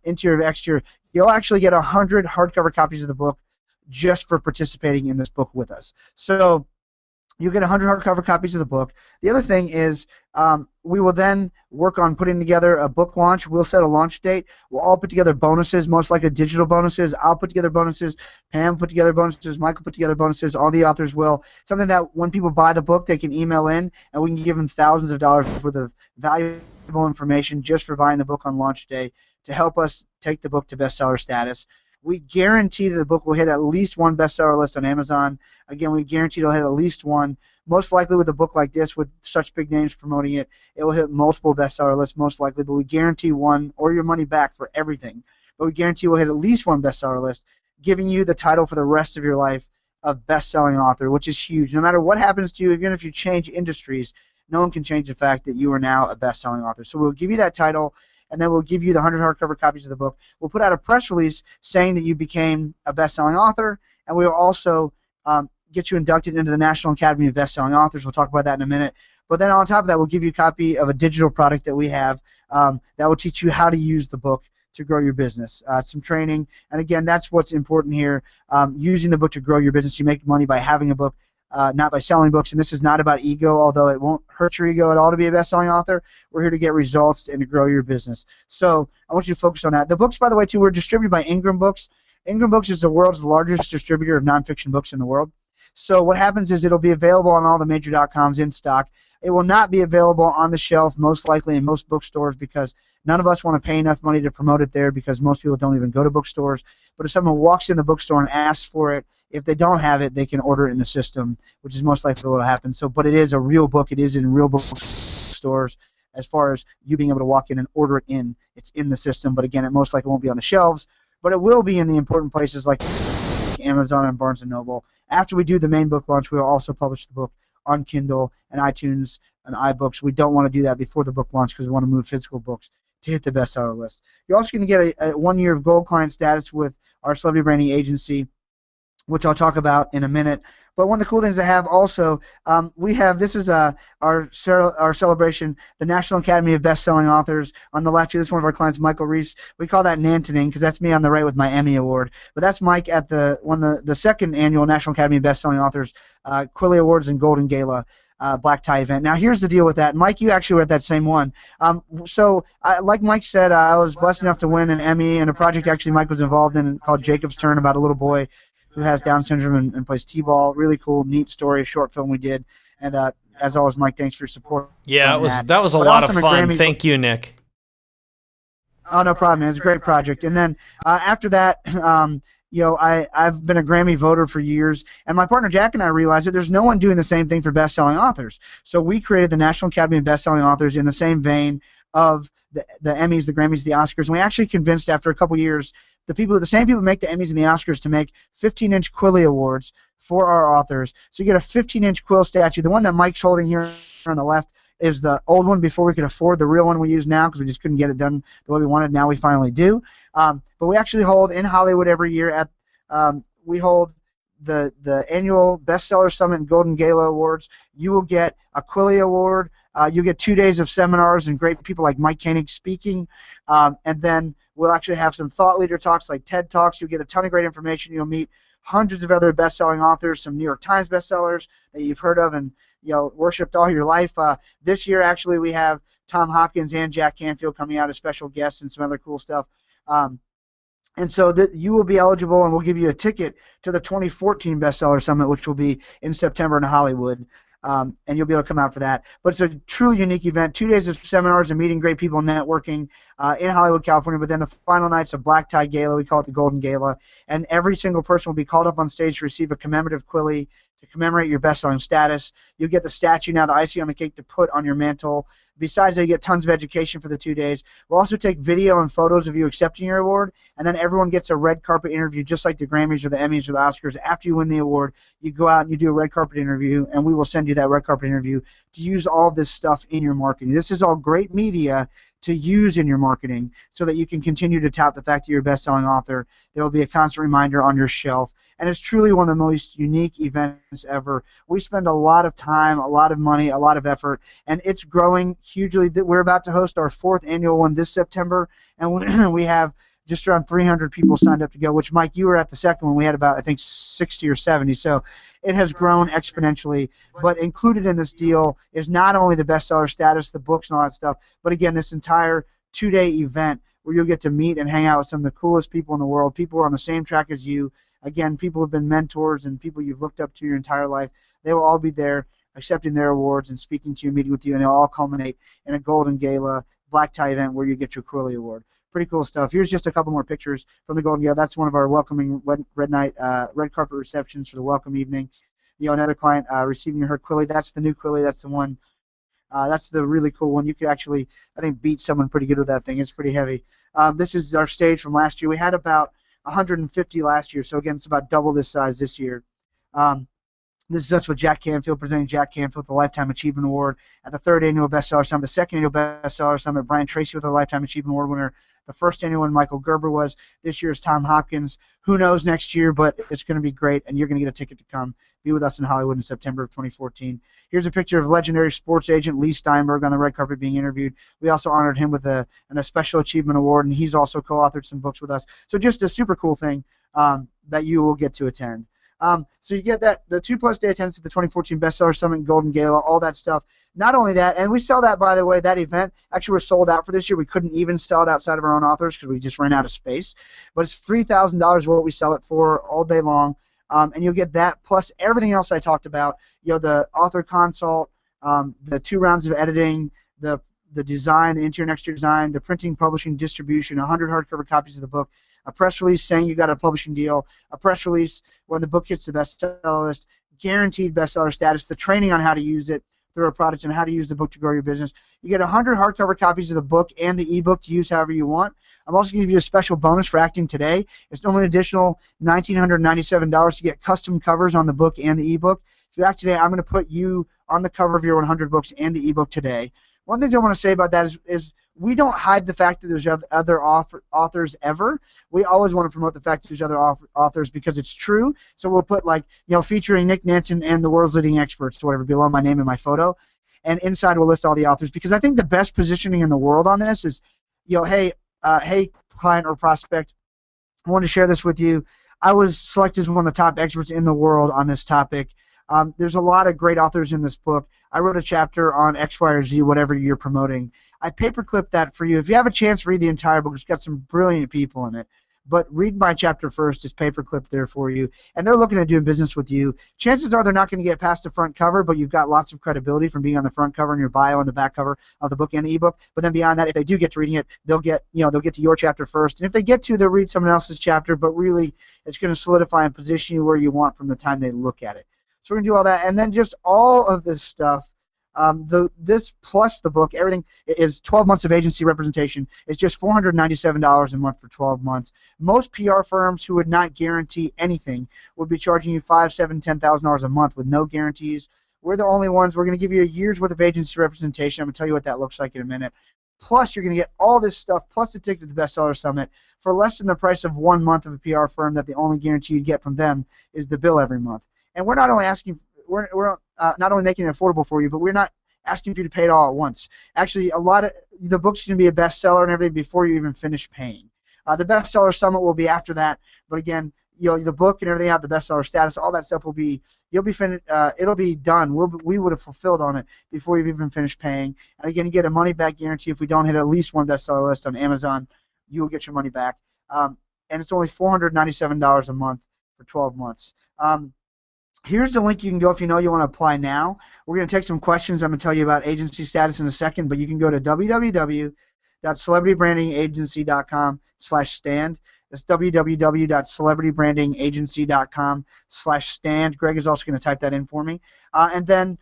interior and exterior, you'll actually get 100 hardcover copies of the book just for participating in this book with us. So you get 100 hardcover copies of the book. The other thing is we will then work on putting together a book launch. We'll set a launch date. We'll all put together bonuses, most likely digital bonuses. I'll put together bonuses. Pam put together bonuses. Michael put together bonuses. All the authors will. Something that when people buy the book, they can email in, and we can give them thousands of dollars worth of valuable information just for buying the book on launch day to help us take the book to bestseller status. We guarantee that the book will hit at least one bestseller list on Amazon. Again, we guarantee it'll hit at least one. Most likely with a book like this, with such big names promoting it, it will hit multiple bestseller lists most likely, but we guarantee one or your money back for everything. But we guarantee we'll hit at least one bestseller list, giving you the title for the rest of your life of best-selling author, which is huge. No matter what happens to you, even if you change industries, no one can change the fact that you are now a best-selling author. So we'll give you that title, and then we'll give you the 100 hardcover copies of the book. We'll put out a press release saying that you became a best-selling author, and we'll also get you inducted into the National Academy of Best-Selling Authors. We'll talk about that in a minute. But then on top of that, we'll give you a copy of a digital product that we have that will teach you how to use the book to grow your business. Some training, and again, that's what's important here. Using the book to grow your business. You make money by having a book, not by selling books. And this is not about ego, although it won't hurt your ego at all to be a best-selling author. We're here to get results and to grow your business. So I want you to focus on that. The books, by the way, too, were distributed by Ingram Books. Ingram Books is the world's largest distributor of nonfiction books in the world. So what happens is it'll be available on all the major .coms in stock. It will not be available on the shelf, most likely in most bookstores, because none of us want to pay enough money to promote it there, because most people don't even go to bookstores. But if someone walks in the bookstore and asks for it, if they don't have it, they can order it in the system, which is most likely what will happen. So, but it is a real book. It is in real bookstores. As far as you being able to walk in and order it in, it's in the system. But again, it most likely won't be on the shelves, but it will be in the important places like Amazon and Barnes & Noble. After we do the main book launch, we will also publish the book on Kindle and iTunes and iBooks. We don't want to do that before the book launch because we want to move physical books to hit the bestseller list. You're also going to get a 1 year of gold client status with our celebrity branding agency, which I'll talk about in a minute. But one of the cool things I have also, we have, this is our celebration, the National Academy of Best-Selling Authors. On the left here, this is one of our clients, Michael Reese. We call that Nantoning because that's me on the right with my Emmy Award. But that's Mike at the second annual National Academy of Best-Selling Authors Quilly Awards and Golden Gala black tie event. Now, here's the deal with that. Mike, you actually were at that same one. Like Mike said, I was blessed enough to win an Emmy in a project actually Mike was involved in called Jacob's Turn, about a little boy who has Down syndrome and plays t-ball. Really cool, neat story, short film we did. And as always, Mike, thanks for your support. Yeah, that was a lot of fun. Thank you, Nick. Oh, no problem, man. It's a great project. And then after that, I've been a Grammy voter for years, and my partner Jack and I realized that there's no one doing the same thing for best-selling authors. So we created the National Academy of Best-Selling Authors in the same vein of the Emmys, the Grammys, the Oscars. And we actually convinced after a couple years the same people who make the Emmys and the Oscars to make 15-inch Quilly Awards for our authors. So you get a 15-inch quill statue. The one that Mike's holding here on the left is the old one before we could afford the real one we use now because we just couldn't get it done the way we wanted. Now we finally do. But we actually hold in Hollywood every year we hold the annual Bestseller Summit and Golden Gala Awards. You will get a Quilly Award. You get 2 days of seminars and great people like Mike Koenigs speaking. And then we'll actually have some thought leader talks like TED Talks. You'll get a ton of great information. You'll meet hundreds of other best-selling authors, some New York Times bestsellers that you've heard of and worshipped all your life. This year, actually, we have Tom Hopkins and Jack Canfield coming out as special guests and some other cool stuff. And so that you will be eligible, and we'll give you a ticket to the 2014 Bestseller Summit, which will be in September in Hollywood. And you'll be able to come out for that. But it's a truly unique event. 2 days of seminars and meeting great people, networking in Hollywood, California. But then the final night's a black tie gala. We call it the Golden Gala. And every single person will be called up on stage to receive a commemorative Quilly to commemorate your best-selling status. You'll get the statue now, the icing on the cake to put on your mantle. Besides that, you get tons of education for the 2 days. We'll also take video and photos of you accepting your award, and then everyone gets a red carpet interview, just like the Grammys or the Emmys or the Oscars. After you win the award, you go out and you do a red carpet interview, and we will send you that red carpet interview to use all of this stuff in your marketing. This is all great media to use in your marketing so that you can continue to tout the fact that you're a best-selling author. There will be a constant reminder on your shelf, and it's truly one of the most unique events ever. We spend a lot of time, a lot of money, a lot of effort, and it's growing hugely. We're about to host our 4th annual one this September, and we have just around 300 people signed up to go, which, Mike, you were at the second one. We had about, I think, 60 or 70. So it has grown exponentially. But included in this deal is not only the bestseller status, the books and all that stuff, but, again, this entire 2-day event where you'll get to meet and hang out with some of the coolest people in the world, people who are on the same track as you. Again, people who have been mentors and people you've looked up to your entire life. They will all be there accepting their awards and speaking to you, meeting with you, and they'll all culminate in a golden gala black tie event where you get your Quilly Award. Pretty cool stuff. Here's just a couple more pictures from the Golden Gala. That's one of our welcoming red carpet receptions for the welcome evening. Another client receiving her Quilly. That's the new Quilly. That's the one. That's the really cool one. You could actually, I think, beat someone pretty good with that thing. It's pretty heavy. This is our stage from last year. We had about 150 last year. So, again, it's about double this size this year. This is us with Jack Canfield, presenting Jack Canfield with the Lifetime Achievement Award at the 3rd Annual Bestseller Summit. The 2nd Annual Bestseller Summit, Brian Tracy with the Lifetime Achievement Award winner. The 1st annual one, Michael Gerber was. This year is Tom Hopkins. Who knows next year, but it's going to be great, and you're going to get a ticket to come be with us in Hollywood in September of 2014. Here's a picture of legendary sports agent Lee Steinberg on the red carpet being interviewed. We also honored him with a Special Achievement Award, and he's also co-authored some books with us. So just a super cool thing that you will get to attend. So you get that, the 2+ day attendance at the 2014 Bestseller Summit and Golden Gala, all that stuff. Not only that, and we sell that, by the way, that event actually was sold out for this year. We couldn't even sell it outside of our own authors because we just ran out of space. But it's $3,000 what we sell it for all day long. And you'll get that plus everything else I talked about. The author consult, the 2 rounds of editing, the design, the interior and exterior design, the printing, publishing, distribution, 100 hardcover copies of the book, a press release saying you got a publishing deal, a press release when the book hits the bestseller list, guaranteed bestseller status, the training on how to use it through a product and how to use the book to grow your business. You get 100 hardcover copies of the book and the ebook to use however you want. I'm also going to give you a special bonus for acting today. It's only an additional $1,997 to get custom covers on the book and the ebook. If you act today, I'm going to put you on the cover of your 100 books and the ebook today. One thing I want to say about that is we don't hide the fact that there's other authors ever. We always want to promote the fact that there's other authors because it's true. So we'll put featuring Nick Nanton and the world's leading experts, whatever, below my name and my photo. And inside we'll list all the authors because I think the best positioning in the world on this is, hey, client or prospect, I want to share this with you. I was selected as one of the top experts in the world on this topic. There's a lot of great authors in this book. I wrote a chapter on X, Y, or Z, whatever you're promoting. I paperclipped that for you. If you have a chance, read the entire book. It's got some brilliant people in it. But read my chapter first. It's paperclipped there for you. And they're looking at doing business with you. Chances are they're not going to get past the front cover, but you've got lots of credibility from being on the front cover and your bio on the back cover of the book and the ebook. But then beyond that, if they do get to reading it, they'll get to your chapter first. And if they get to, they'll read someone else's chapter. But really, it's going to solidify and position you where you want from the time they look at it. So we're going to do all that. And then just all of this stuff, this plus the book, everything is 12 months of agency representation. It's just $497 a month for 12 months. Most PR firms who would not guarantee anything would be charging you $5,000, $7,000, $10,000 a month with no guarantees. We're the only ones. We're going to give you a year's worth of agency representation. I'm going to tell you what that looks like in a minute. Plus, you're going to get all this stuff, plus the ticket to the Bestseller Summit for less than the price of 1 month of a PR firm that the only guarantee you get from them is the bill every month. And we're not only asking, we're not only making it affordable for you, but we're not asking for you to pay it all at once. Actually, a lot of the book's going to be a bestseller and everything before you even finish paying. The Bestseller Summit will be after that, but again, the book and everything out, the bestseller status, all that stuff will be, it'll be done. We would have fulfilled on it before you've even finished paying. And again, you get a money-back guarantee. If we don't hit at least one bestseller list on Amazon, you will get your money back. And it's only $497 a month for 12 months. Here's the link you can go if you know you want to apply now. We're going to take some questions. I'm going to tell you about agency status in a second, but you can go to www.celebritybrandingagency.com/stand. That's www.celebritybrandingagency.com/stand. Greg is also going to type that in for me. And then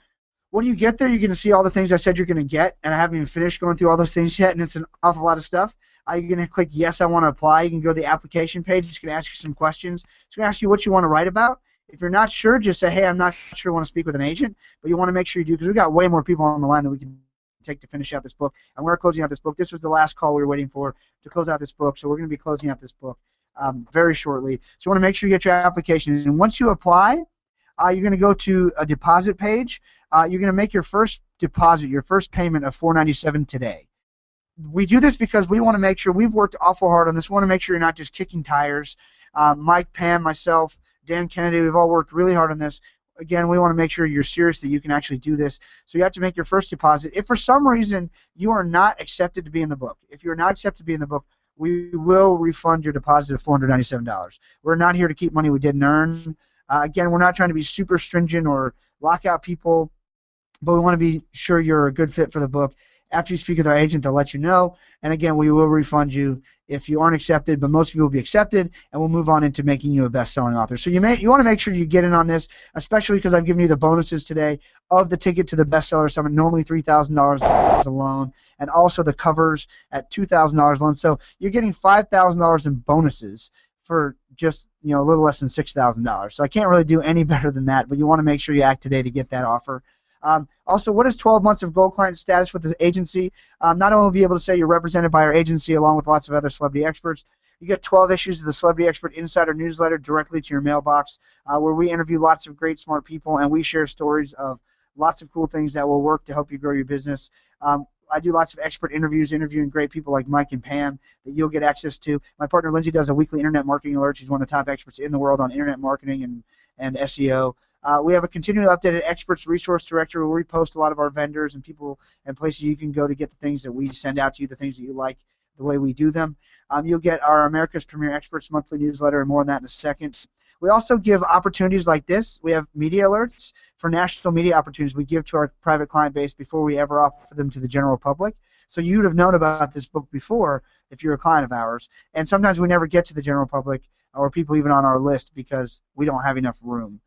When you get there, you're going to see all the things I said you're going to get, and I haven't even finished going through all those things yet, and it's an awful lot of stuff. You're going to click yes, I want to apply. You can go to the application page. It's going to ask you some questions. It's going to ask you what you want to write about. If you're not sure, just say, hey, I'm not sure I want to speak with an agent, but you want to make sure you do, because we've got way more people on the line than we can take to finish out this book, and we're closing out this book. This was the last call we were waiting for to close out this book, so we're going to be closing out this book very shortly. So you want to make sure you get your application, and once you apply, you're going to go to a deposit page. You're going to make your first deposit, your first payment of $497 today. We do this because we want to make sure, we've worked awful hard on this. We want to make sure you're not just kicking tires. Mike, Pam, myself, Dan Kennedy, we've all worked really hard on this. Again, we want to make sure you're serious that you can actually do this. So you have to make your first deposit. If for some reason you are not accepted to be in the book, if you're not accepted to be in the book, we will refund your deposit of $497. We're not here to keep money we didn't earn. Again, we're not trying to be super stringent or lock out people, but we want to be sure you're a good fit for the book. After you speak with our agent, they'll let you know. And again, we will refund you if you aren't accepted, but most of you will be accepted, and we'll move on into making you a best-selling author. So you want to make sure you get in on this, especially because I've given you the bonuses today of the ticket to the Bestseller Summit, normally $3,000 alone, and also the covers at $2,000 alone. So you're getting $5,000 in bonuses for just a little less than $6,000. So I can't really do any better than that, but you want to make sure you act today to get that offer. Also, what is 12 months of gold client status with the agency? Not only will be able to say you're represented by our agency along with lots of other celebrity experts, you get 12 issues of the Celebrity Expert Insider newsletter directly to your mailbox, where we interview lots of great, smart people, and we share stories of lots of cool things that will work to help you grow your business. I do lots of expert interviews, interviewing great people like Mike and Pam that you'll get access to. My partner Lindsay does a weekly internet marketing alert. She's one of the top experts in the world on internet marketing and SEO. We have a continually updated experts resource directory where we post a lot of our vendors and people and places you can go to get the things that we send out to you, the things that you like, the way we do them. You'll get our America's Premier Experts monthly newsletter, and more on that in a second. We also give opportunities like this. We have media alerts for national media opportunities we give to our private client base before we ever offer them to the general public. So you would have known about this book before if you're a client of ours. And sometimes we never get to the general public or people even on our list because we don't have enough room.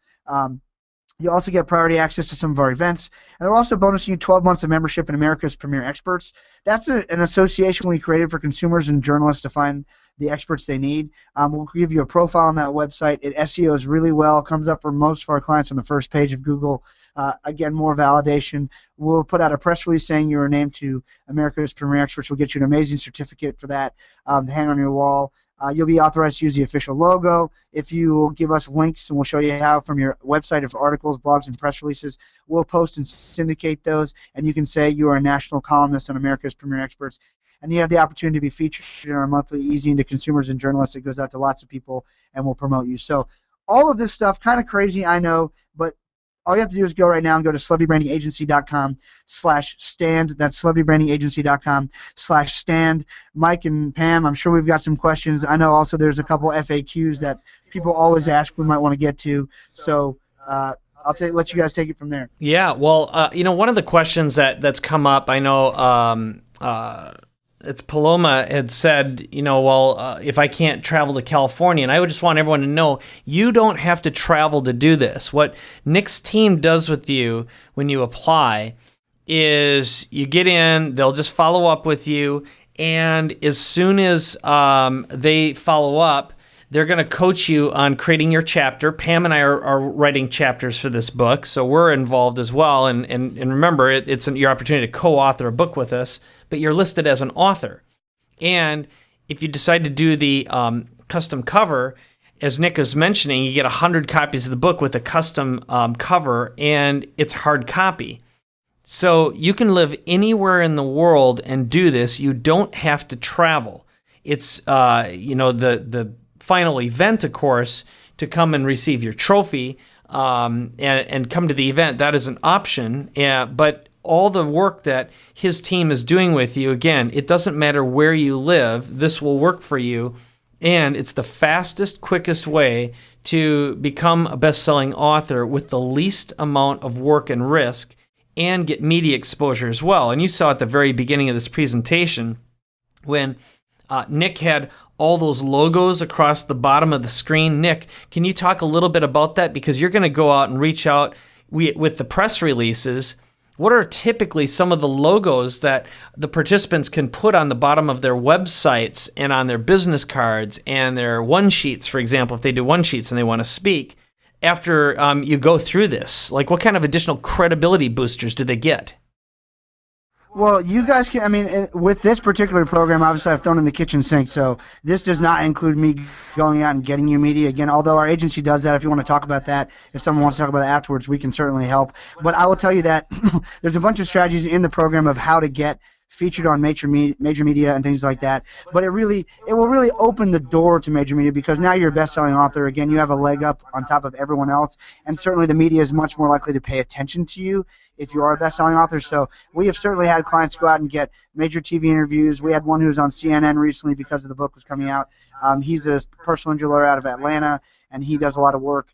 You also get priority access to some of our events. And they're also bonusing you 12 months of membership in America's Premier Experts. That's an association we created for consumers and journalists to find the experts they need. We'll give you a profile on that website. It SEOs really well. Comes up for most of our clients on the first page of Google. Again, more validation. We'll put out a press release saying you were named to America's Premier Experts. We'll get you an amazing certificate for that to hang on your wall. You'll be authorized to use the official logo. If you will give us links, and we'll show you how from your website of articles, blogs, and press releases, we'll post and syndicate those, and you can say you are a national columnist on America's Premier Experts. And you have the opportunity to be featured in our monthly Easy into Consumers and Journalists. It goes out to lots of people, and we'll promote you. So all of this stuff, kind of crazy, I know, but all you have to do is go right now and go to celebritybrandingagency.com/stand. That's celebritybrandingagency.com/stand. Mike and Pam, I'm sure we've got some questions. I know also there's a couple FAQs that people always ask we might want to get to. So I'll let you guys take it from there. Yeah, well, one of the questions that's come up, I know it's Paloma had said, if I can't travel to California, and I would just want everyone to know, you don't have to travel to do this. What Nick's team does with you when you apply is you get in, they'll just follow up with you, and as soon as they follow up, they're going to coach you on creating your chapter. Pam and I are writing chapters for this book, so we're involved as well. And remember, it's your opportunity to co-author a book with us, but you're listed as an author. And if you decide to do the custom cover, as Nick was mentioning, you get 100 copies of the book with a custom cover, and it's hard copy. So you can live anywhere in the world and do this. You don't have to travel. It's the final event, of course, to come and receive your trophy and come to the event. That is an option, but all the work that his team is doing with you, again, it doesn't matter where you live, this will work for you, and it's the fastest, quickest way to become a best-selling author with the least amount of work and risk and get media exposure as well. And you saw at the very beginning of this presentation when Nick had all those logos across the bottom of the screen. Nick, can you talk a little bit about that? Because you're going to go out and reach out with the press releases. what are typically some of the logos that the participants can put on the bottom of their websites and on their business cards and their one-sheets, for example, if they do one-sheets and they want to speak, after you go through this? Like, what kind of additional credibility boosters do they get? Well, you guys can, I mean, with this particular program, obviously I've thrown in the kitchen sink, so this does not include me going out and getting you media. Again, although our agency does that, if you want to talk about that, if someone wants to talk about it afterwards, we can certainly help. But I will tell you that there's a bunch of strategies in the program of how to get featured on major media and things like that. But it will really open the door to major media, because now you're a best-selling author. Again, you have a leg up on top of everyone else, and certainly the media is much more likely to pay attention to you if you are a best-selling author. So we have certainly had clients go out and get major TV interviews. We had one who was on CNN recently because the book was coming out. He's a personal injury lawyer out of Atlanta, and he does a lot of work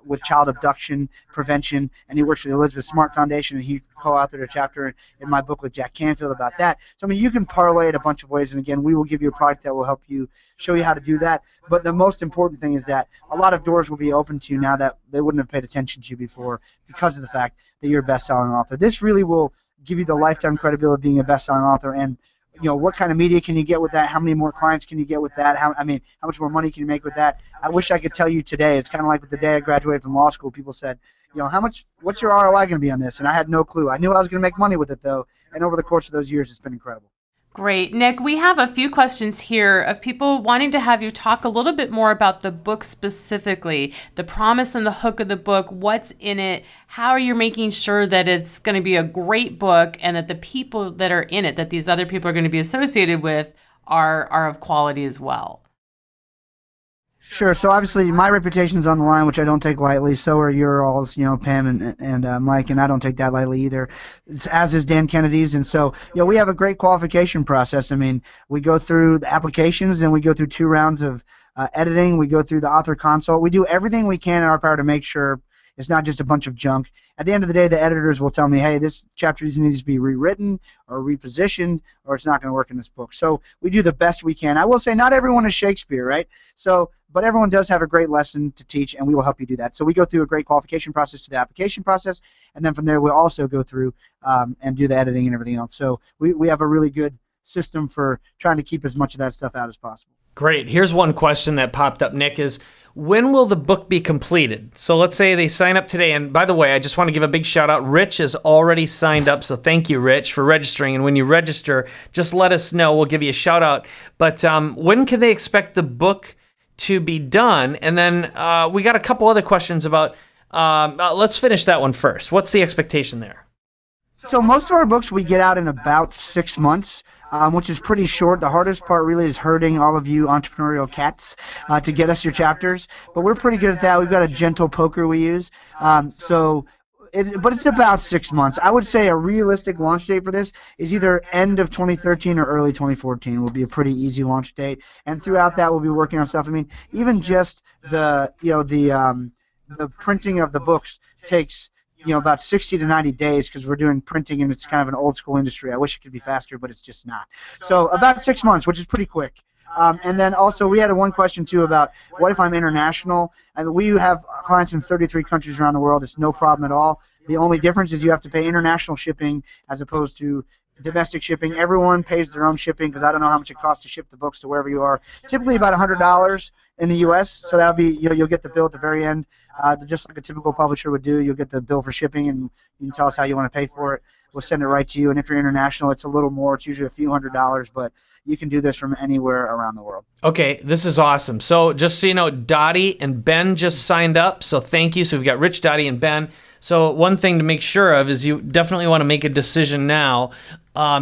with child abduction prevention, and he works for the Elizabeth Smart Foundation, and he co-authored a chapter in my book with Jack Canfield about that. So, I mean, you can parlay it a bunch of ways, and again, we will give you a product that will help you, show you how to do that. But the most important thing is that a lot of doors will be open to you now that they wouldn't have paid attention to you before, because of the fact that you're a best-selling author. This really will give you the lifetime credibility of being a best-selling author. And what kind of media can you get with that? How many more clients can you get with that? How much more money can you make with that? I wish I could tell you today. It's kind of like with the day I graduated from law school. People said, what's your ROI going to be on this? And I had no clue. I knew I was going to make money with it, though. And over the course of those years, it's been incredible. Great. Nick, we have a few questions here of people wanting to have you talk a little bit more about the book specifically, the promise and the hook of the book, what's in it, how are you making sure that it's going to be a great book and that the people that are in it, that these other people are going to be associated with, are of quality as well? Sure. So obviously my reputation's on the line, which I don't take lightly. So are your all's, Pam and Mike, and I don't take that lightly either. As is Dan Kennedy's. And so, we have a great qualification process. I mean, we go through the applications, and we go through 2 rounds of editing. We go through the author consult. We do everything we can in our power to make sure it's not just a bunch of junk. At the end of the day, the editors will tell me, hey, this chapter needs to be rewritten or repositioned, or it's not going to work in this book. So we do the best we can. I will say not everyone is Shakespeare, right? But everyone does have a great lesson to teach, and we will help you do that. So we go through a great qualification process to the application process, and then from there we'll also go through and do the editing and everything else. So we have a really good system for trying to keep as much of that stuff out as possible. Great. Here's one question that popped up, Nick, is when will the book be completed? So let's say they sign up today. And by the way, I just want to give a big shout out. Rich has already signed up. So thank you, Rich, for registering. And when you register, just let us know. We'll give you a shout out. But when can they expect the book to be done? And then we got a couple other questions about, let's finish that one first. What's the expectation there? So most of our books we get out in about 6 months, which is pretty short. The hardest part really is herding all of you entrepreneurial cats to get us your chapters. But we're pretty good at that. We've got a gentle poker we use. But it's about 6 months. I would say a realistic launch date for this is either end of 2013 or early 2014 will be a pretty easy launch date. And throughout that, we'll be working on stuff. I mean, even just the printing of the books takes about 60 to 90 days, because we're doing printing and it's kind of an old school industry. I wish it could be faster, but it's just not. So about 6 months, which is pretty quick. And then also we had one question too about what if I'm international? I mean, we have clients in 33 countries around the world. It's no problem at all. The only difference is you have to pay international shipping as opposed to domestic shipping. Everyone pays their own shipping, because I don't know how much it costs to ship the books to wherever you are. Typically about $100 in the U.S. So that'll be, you'll get the bill at the very end, just like a typical publisher would do. You'll get the bill for shipping, and you can tell us how you want to pay for it. We'll send it right to you. And if you're international, it's a little more. It's usually a few $100s, but you can do this from anywhere around the world. Okay, this is awesome. So just so you know, Dottie and Ben just signed up, so thank you. So we've got Rich, Dottie, and Ben. So one thing to make sure of is you definitely want to make a decision now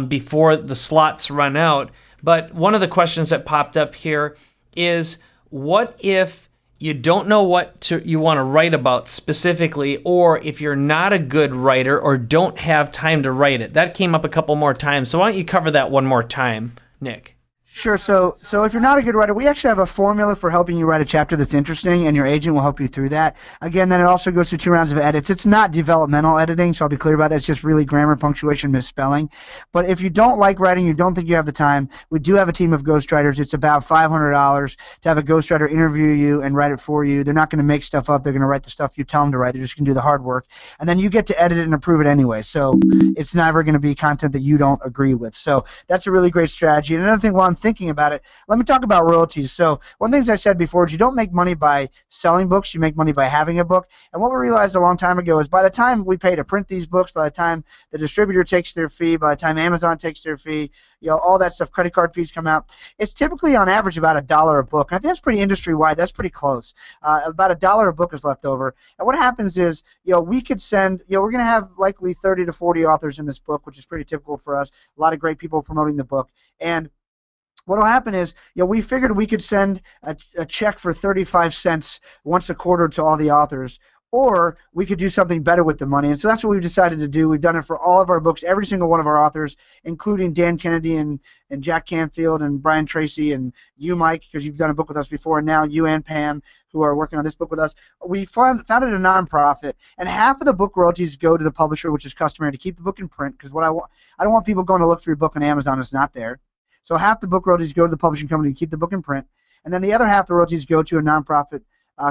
before the slots run out. But one of the questions that popped up here is, what if you don't know what you want to write about specifically, or if you're not a good writer or don't have time to write it? That came up a couple more times. So why don't you cover that one more time, Nick? Sure. So if you're not a good writer, we actually have a formula for helping you write a chapter that's interesting, and your agent will help you through that. Again, then it also goes through 2 rounds of edits. It's not developmental editing, so I'll be clear about that. It's just really grammar, punctuation, misspelling. But if you don't like writing, you don't think you have the time, we do have a team of ghostwriters. It's about $500 to have a ghostwriter interview you and write it for you. They're not going to make stuff up. They're going to write the stuff you tell them to write. They're just going to do the hard work, and then you get to edit it and approve it anyway. So it's never going to be content that you don't agree with. So that's a really great strategy. And another thing, while I'm thinking about it, let me talk about royalties. So one of the things I said before is you don't make money by selling books, you make money by having a book. And what we realized a long time ago is by the time we pay to print these books, by the time the distributor takes their fee, by the time Amazon takes their fee, all that stuff, credit card fees come out, it's typically on average about $1 a book. And I think that's pretty industry-wide. That's pretty close. About $1 a book is left over. And what happens is, we could send, we're going to have likely 30 to 40 authors in this book, which is pretty typical for us. A lot of great people promoting the book. And what will happen is, we figured we could send a check for 35 cents once a quarter to all the authors, or we could do something better with the money. And so that's what we've decided to do. We've done it for all of our books, every single one of our authors, including Dan Kennedy and Jack Canfield and Brian Tracy and you, Mike, because you've done a book with us before, and now you and Pam, who are working on this book with us. We founded a nonprofit, and half of the book royalties go to the publisher, which is customary to keep the book in print, because I don't want people going to look for your book on Amazon. It's not there. So half the book royalties go to the publishing company to keep the book in print, and then the other half of the royalties go to a nonprofit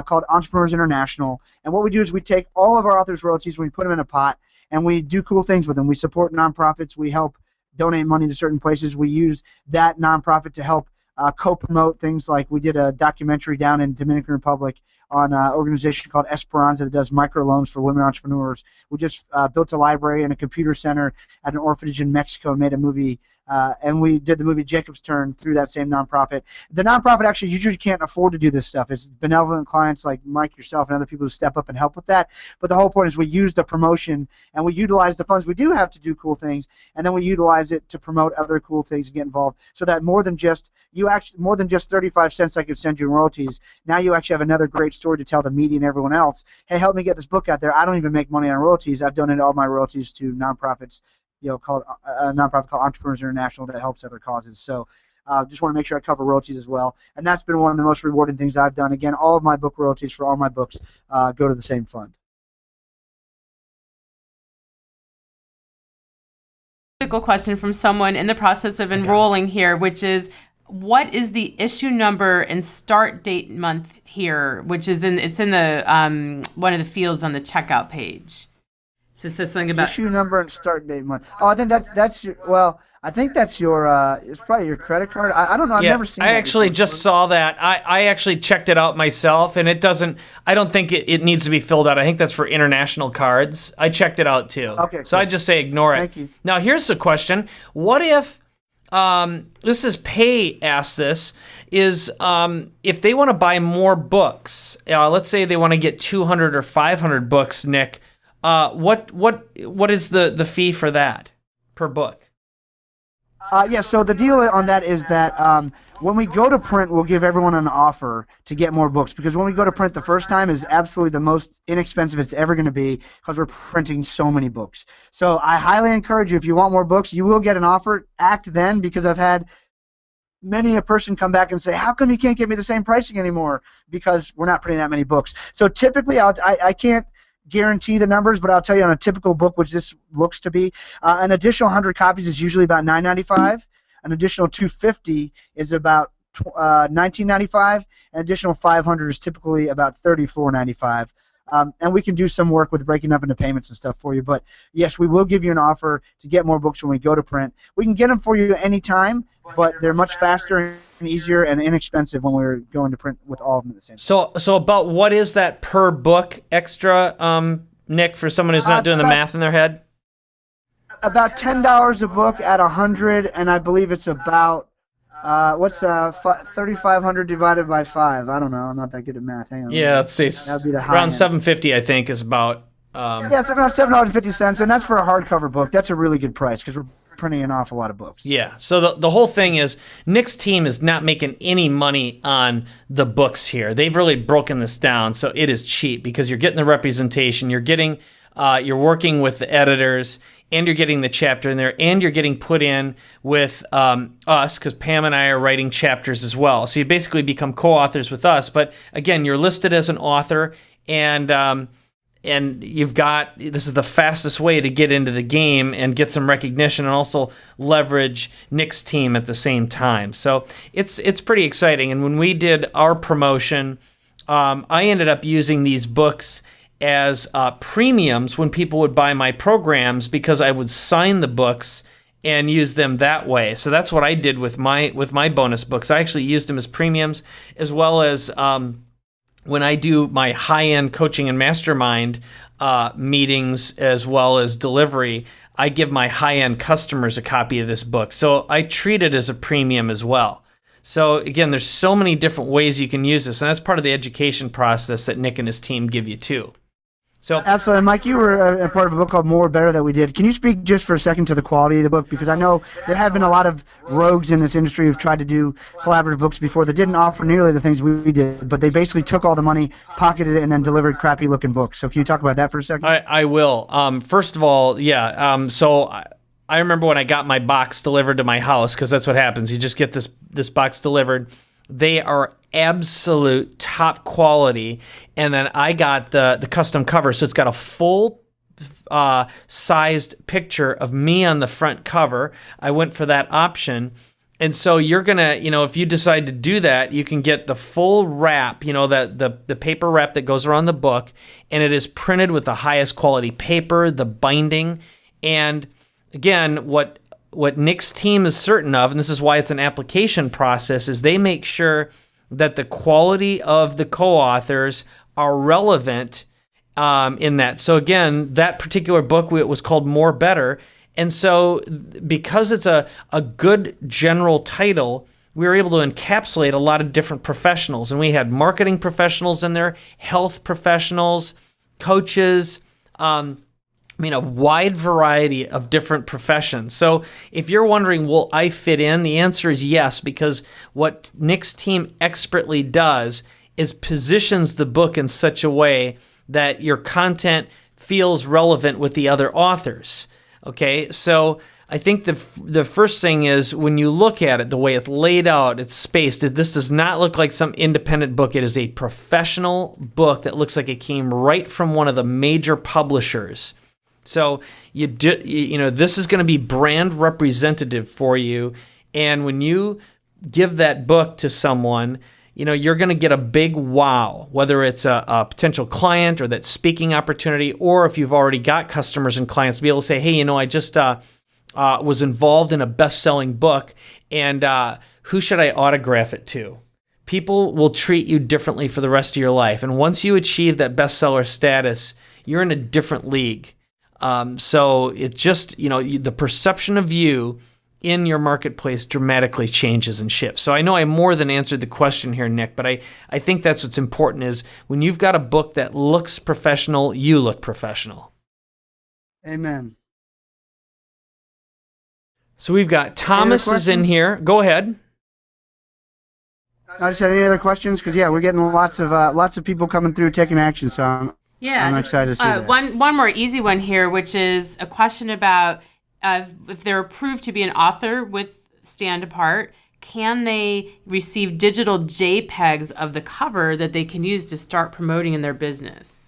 called Entrepreneurs International. And what we do is we take all of our authors' royalties, we put them in a pot, and we do cool things with them. We support nonprofits. We help donate money to certain places. We use that nonprofit to help co-promote things like we did a documentary down in Dominican Republic on an organization called Esperanza that does microloans for women entrepreneurs. We just built a library and a computer center at an orphanage in Mexico and made a movie. And we did the movie Jacob's Turn through that same nonprofit. The nonprofit actually usually can't afford to do this stuff. It's benevolent clients like Mike, yourself, and other people who step up and help with that. But the whole point is we use the promotion and we utilize the funds we do have to do cool things, and then we utilize it to promote other cool things and get involved. So that more than just 35 cents I could send you in royalties, now you actually have another great story to tell the media and everyone else. Hey, help me get this book out there. I don't even make money on royalties. I've donated all my royalties to nonprofits. Called a nonprofit called Entrepreneurs International that helps other causes. So just want to make sure I cover royalties as well. And that's been one of the most rewarding things I've done. Again, all of my book royalties for all my books go to the same fund. Critical question from someone in the process of enrolling here, which is, what is the issue number and start date month here, which is in the one of the fields on the checkout page. So it says something about issue number and start date month. Oh, I think that's your. Well, I think that's your. It's probably your credit card. I don't know. I've never seen. I actually just saw that. I actually checked it out myself, and it doesn't. I don't think it needs to be filled out. I think that's for international cards. I checked it out too. Okay. So cool. I just say ignore it. Thank you. Now here's the question: what if? This is Pay asked this, is if they want to buy more books, let's say they want to get 200 or 500 books, Nick, what is the fee for that per book? So the deal on that is that when we go to print, we'll give everyone an offer to get more books, because when we go to print the first time is absolutely the most inexpensive it's ever going to be, because we're printing so many books. So I highly encourage you, if you want more books, you will get an offer. Act then, because I've had many a person come back and say, how come you can't give me the same pricing anymore? Because we're not printing that many books. So typically I can't guarantee the numbers, but I'll tell you on a typical book, which this looks to be, an additional 100 copies is usually about $9.95. An additional 250 is about $19.95. An additional 500 is typically about $34.95. And we can do some work with breaking up into payments and stuff for you. But yes, we will give you an offer to get more books when we go to print. We can get them for you anytime, but they're much faster and easier and inexpensive when we're going to print with all of them at the same time. So about what is that per book extra, Nick, for someone who's not doing the math in their head? About $10 a book at 100, and I believe it's about 3,500 divided by 5. I don't know. I'm not that good at math. Hang on. Yeah, let's see. That'd be the high around end. $7.50, I think, is about. Yeah, it's around $7.50, and that's for a hardcover book. That's a really good price because we're printing an awful lot of books. Yeah. So the whole thing is Nick's team is not making any money on the books here. They've really broken this down, so it is cheap because you're getting the representation, you're getting. You're working with the editors, and you're getting the chapter in there, and you're getting put in with us, because Pam and I are writing chapters as well. So you basically become co-authors with us. But again, you're listed as an author, and you've got, this is the fastest way to get into the game and get some recognition and also leverage Nick's team at the same time. So it's pretty exciting. And when we did our promotion, I ended up using these books as premiums when people would buy my programs, because I would sign the books and use them that way. So that's what I did with my bonus books. I actually used them as premiums, as well as when I do my high-end coaching and mastermind meetings, as well as delivery, I give my high-end customers a copy of this book. So I treat it as a premium as well. So again, there's so many different ways you can use this, and that's part of the education process that Nick and his team give you too. So Absolutely. Mike, you were a part of a book called More Better that we did. Can you speak just for a second to the quality of the book? Because I know there have been a lot of rogues in this industry who've tried to do collaborative books before that didn't offer nearly the things we did, but they basically took all the money, pocketed it, and then delivered crappy-looking books. So can you talk about that for a second? I will. First of all, yeah. So I remember when I got my box delivered to my house, because that's what happens. You just get this box delivered. They are absolute top quality, and then I got the custom cover, so it's got a full sized picture of me on the front cover. I went for that option, and so you're gonna, if you decide to do that, you can get the full wrap, the paper wrap that goes around the book, and it is printed with the highest quality paper, the binding, and again, what Nick's team is certain of, and this is why it's an application process, is they make sure that the quality of the co-authors are relevant in that. So again, that particular book was called More Better, and so because it's a good general title, we were able to encapsulate a lot of different professionals, and we had marketing professionals in there, health professionals, coaches, a wide variety of different professions. So if you're wondering, will I fit in? The answer is yes, because what Nick's team expertly does is positions the book in such a way that your content feels relevant with the other authors. Okay, so I think the first thing is, when you look at it, the way it's laid out, it's spaced, this does not look like some independent book. It is a professional book that looks like it came right from one of the major publishers. So this is going to be brand representative for you, and when you give that book to someone, you're going to get a big wow, whether it's a potential client or that speaking opportunity, or if you've already got customers and clients, to be able to say, hey, I just was involved in a best-selling book, and who should I autograph it to? People will treat you differently for the rest of your life, and once you achieve that bestseller status, you're in a different league. So it just, the perception of you in your marketplace dramatically changes and shifts. So I know I more than answered the question here, Nick, but I think that's what's important, is when you've got a book that looks professional, you look professional. Amen. So we've got Thomas is in here. Go ahead. I just had any other questions? Because, we're getting lots of people coming through taking action, so I'm excited to see that. One more easy one here, which is a question about if they're approved to be an author with Stand Apart, can they receive digital JPEGs of the cover that they can use to start promoting in their business?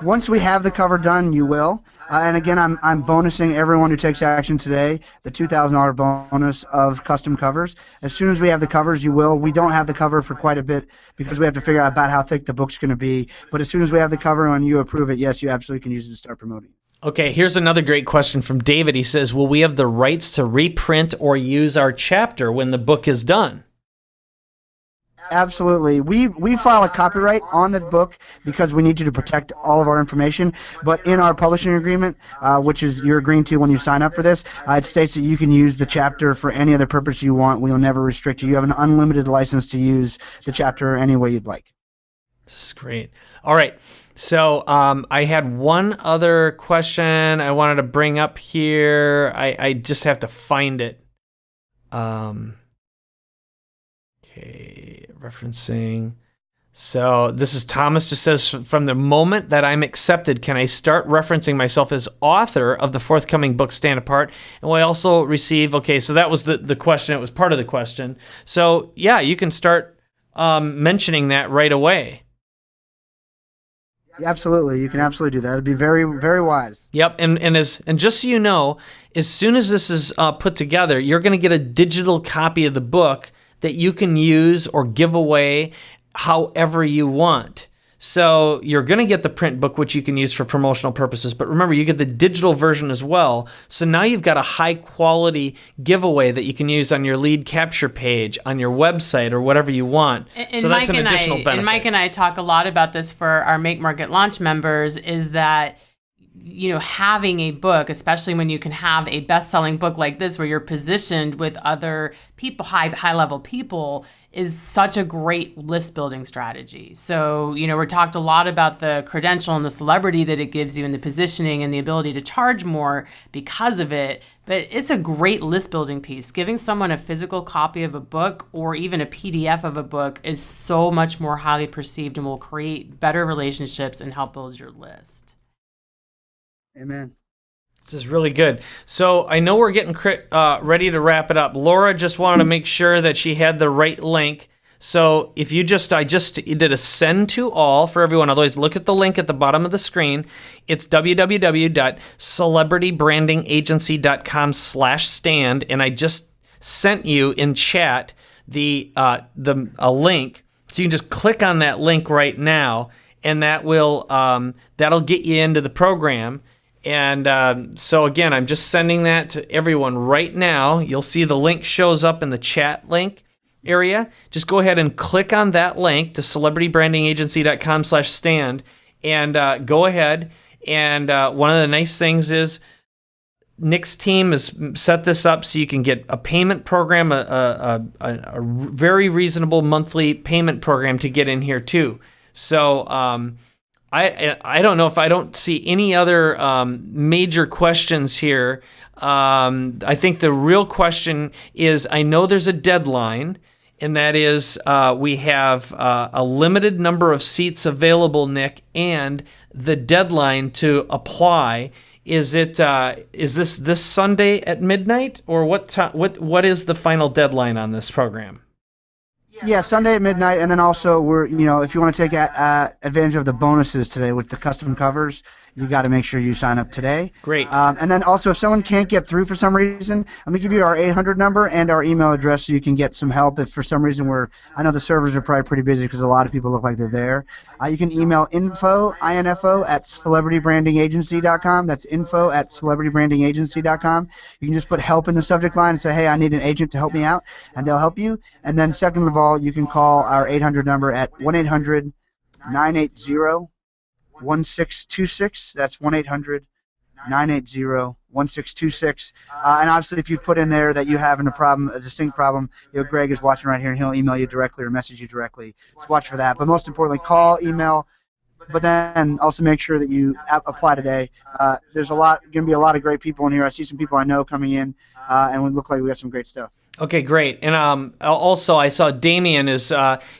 Once we have the cover done, you will. And again, I'm bonusing everyone who takes action today the $2,000 bonus of custom covers. As soon as we have the covers, you will. We don't have the cover for quite a bit because we have to figure out about how thick the book's going to be. But as soon as we have the cover and you approve it, yes, you absolutely can use it to start promoting. Okay, here's another great question from David. He says, will we have the rights to reprint or use our chapter when the book is done? Absolutely. We file a copyright on the book because we need you to protect all of our information. But in our publishing agreement, which is you're agreeing to when you sign up for this, it states that you can use the chapter for any other purpose you want. We will never restrict you. You have an unlimited license to use the chapter any way you'd like. This is great. All right. So I had one other question I wanted to bring up here. I just have to find it. Okay, referencing. So this is Thomas just says, from the moment that I'm accepted, can I start referencing myself as author of the forthcoming book Stand Apart? And we also receive, okay, so that was the question. It was part of the question. So yeah, you can start mentioning that right away. Absolutely. You can absolutely do that. It'd be very, very wise. Yep, and just so you know, as soon as this is put together, you're going to get a digital copy of the book that you can use or give away however you want. So you're going to get the print book, which you can use for promotional purposes, but remember, you get the digital version as well. So now you've got a high-quality giveaway that you can use on your lead capture page, on your website, or whatever you want. And so that's Mike an additional benefit. And Mike and I talk a lot about this for our Make Market Launch members, is that having a book, especially when you can have a best-selling book like this where you're positioned with other people, high-level people, is such a great list-building strategy. So, we're talked a lot about the credential and the celebrity that it gives you and the positioning and the ability to charge more because of it, but it's a great list-building piece. Giving someone a physical copy of a book or even a PDF of a book is so much more highly perceived and will create better relationships and help build your list. Amen. This is really good. So I know we're getting ready to wrap it up. Laura just wanted to make sure that she had the right link. So if you I just did a send to all for everyone. Otherwise, look at the link at the bottom of the screen. It's www.celebritybrandingagency.com/stand, and I just sent you in chat a link. So you can just click on that link right now, and that will that'll get you into the program. And so again, I'm just sending that to everyone right now. You'll see the link shows up in the chat link area. Just go ahead and click on that link to celebritybrandingagency.com/stand and go ahead. And one of the nice things is Nick's team has set this up so you can get a payment program, a very reasonable monthly payment program to get in here too. So I don't know if I don't see any other major questions here. I think the real question is, I know there's a deadline, and that is we have a limited number of seats available, Nick, and the deadline to apply is this Sunday at midnight, or what is the final deadline on this program? Yeah, Sunday at midnight, and then also if you want to take advantage of the bonuses today with the custom covers, you got to make sure you sign up today. Great. And then also, if someone can't get through for some reason, let me give you our 800 number and our email address so you can get some help if for some reason I know the servers are probably pretty busy because a lot of people look like they're there. You can email info at celebritybrandingagency.com. That's info at celebritybrandingagency.com. You can just put help in the subject line and say, hey, I need an agent to help me out, and they'll help you. And then second of all, you can call our 800 number at 1-800-980-1626. That's 1-800-980-1626. And obviously, if you put in there that you having a distinct problem, Greg is watching right here, and he'll email you directly or message you directly. So watch for that. But most importantly, call, email, but then also make sure that you apply today. There's going to be a lot of great people in here. I see some people I know coming in, and we look like we got some great stuff. Okay, great. And also, I saw Damien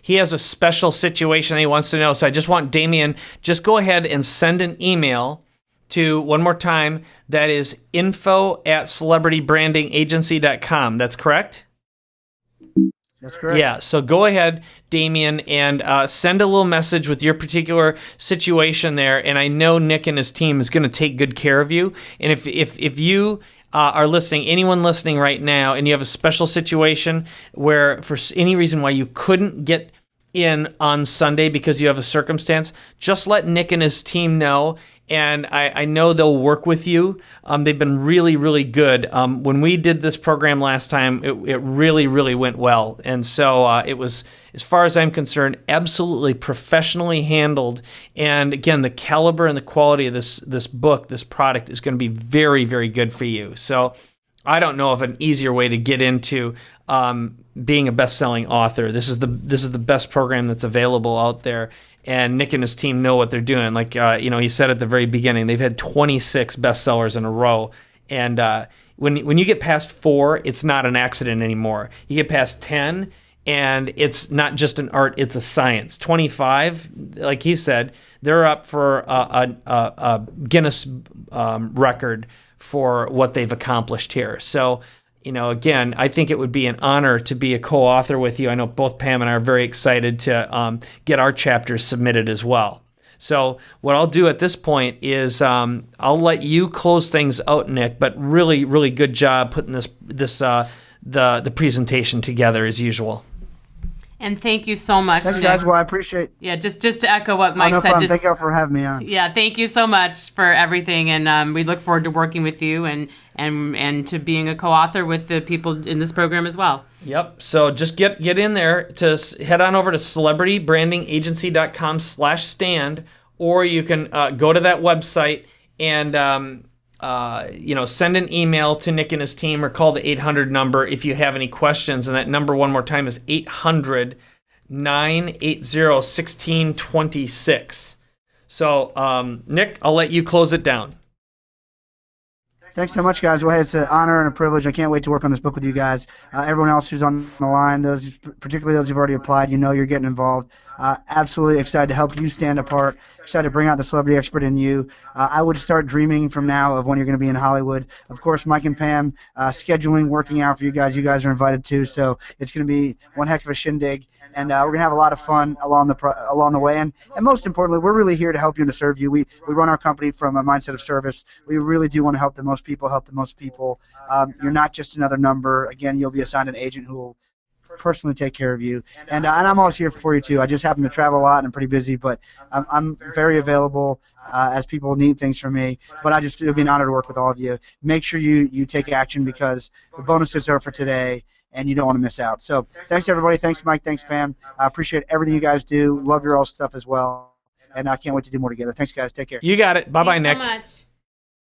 he has a special situation that he wants to know. So I just want Damien, just go ahead and send an email to, one more time, that is info at celebritybrandingagency.com. That's correct? That's correct. Yeah, so go ahead, Damien, and send a little message with your particular situation there. And I know Nick and his team is going to take good care of you. And if you are listening, anyone listening right now, and you have a special situation where for any reason why you couldn't get in on Sunday because you have a circumstance, just let Nick and his team know, and I know they'll work with you. They've been really, really good. When we did this program last time, it really, really went well. And so it was, as far as I'm concerned, absolutely professionally handled. And again, the caliber and the quality of this book, this product, is going to be very, very good for you. So I don't know of an easier way to get into being a best-selling author. This is the best program that's available out there. And Nick and his team know what they're doing. Like he said at the very beginning, they've had 26 bestsellers in a row. And when you get past 4, it's not an accident anymore. You get past 10, And it's not just an art, it's a science. 25, like he said, they're up for a Guinness record for what they've accomplished here. So, again, I think it would be an honor to be a co-author with you. I know both Pam and I are very excited to get our chapters submitted as well. So what I'll do at this point is I'll let you close things out, Nick, but really, really good job putting the presentation together as usual. And thank you so much. Thanks, guys. Well, I appreciate. Yeah, just to echo what Mike no said. Problem. Thank you for having me on. Yeah, thank you so much for everything, and we look forward to working with you and to being a co-author with the people in this program as well. Yep. So just get in there to head on over to celebritybrandingagency.com/stand, or you can go to that website and send an email to Nick and his team, or call the 800 number if you have any questions. And that number, one more time, is 800-980-1626. So, Nick, I'll let you close it down. Thanks so much, guys. Well, hey, it's an honor and a privilege. I can't wait to work on this book with you guys. Everyone else who's on the line, particularly those who've already applied, you're getting involved. Absolutely excited to help you stand apart, excited to bring out the celebrity expert in you. I would start dreaming from now of when you're going to be in Hollywood. Of course, Mike and Pam, scheduling, working out for you guys. You guys are invited too, so it's going to be one heck of a shindig. And we're going to have a lot of fun along the way. And most importantly, we're really here to help you and to serve you. We run our company from a mindset of service. We really do want to help the most people. You're not just another number. Again, you'll be assigned an agent who will personally take care of you. And I'm always here for you, too. I just happen to travel a lot and I'm pretty busy, but I'm very available as people need things from me. But it'll be an honor to work with all of you. Make sure you take action, because the bonuses are for today, and you don't want to miss out. So thanks, everybody. Thanks, Mike. Thanks, Pam. I appreciate everything you guys do. Love your all stuff as well. And I can't wait to do more together. Thanks, guys. Take care. You got it. Bye-bye, Thanks Nick. So much.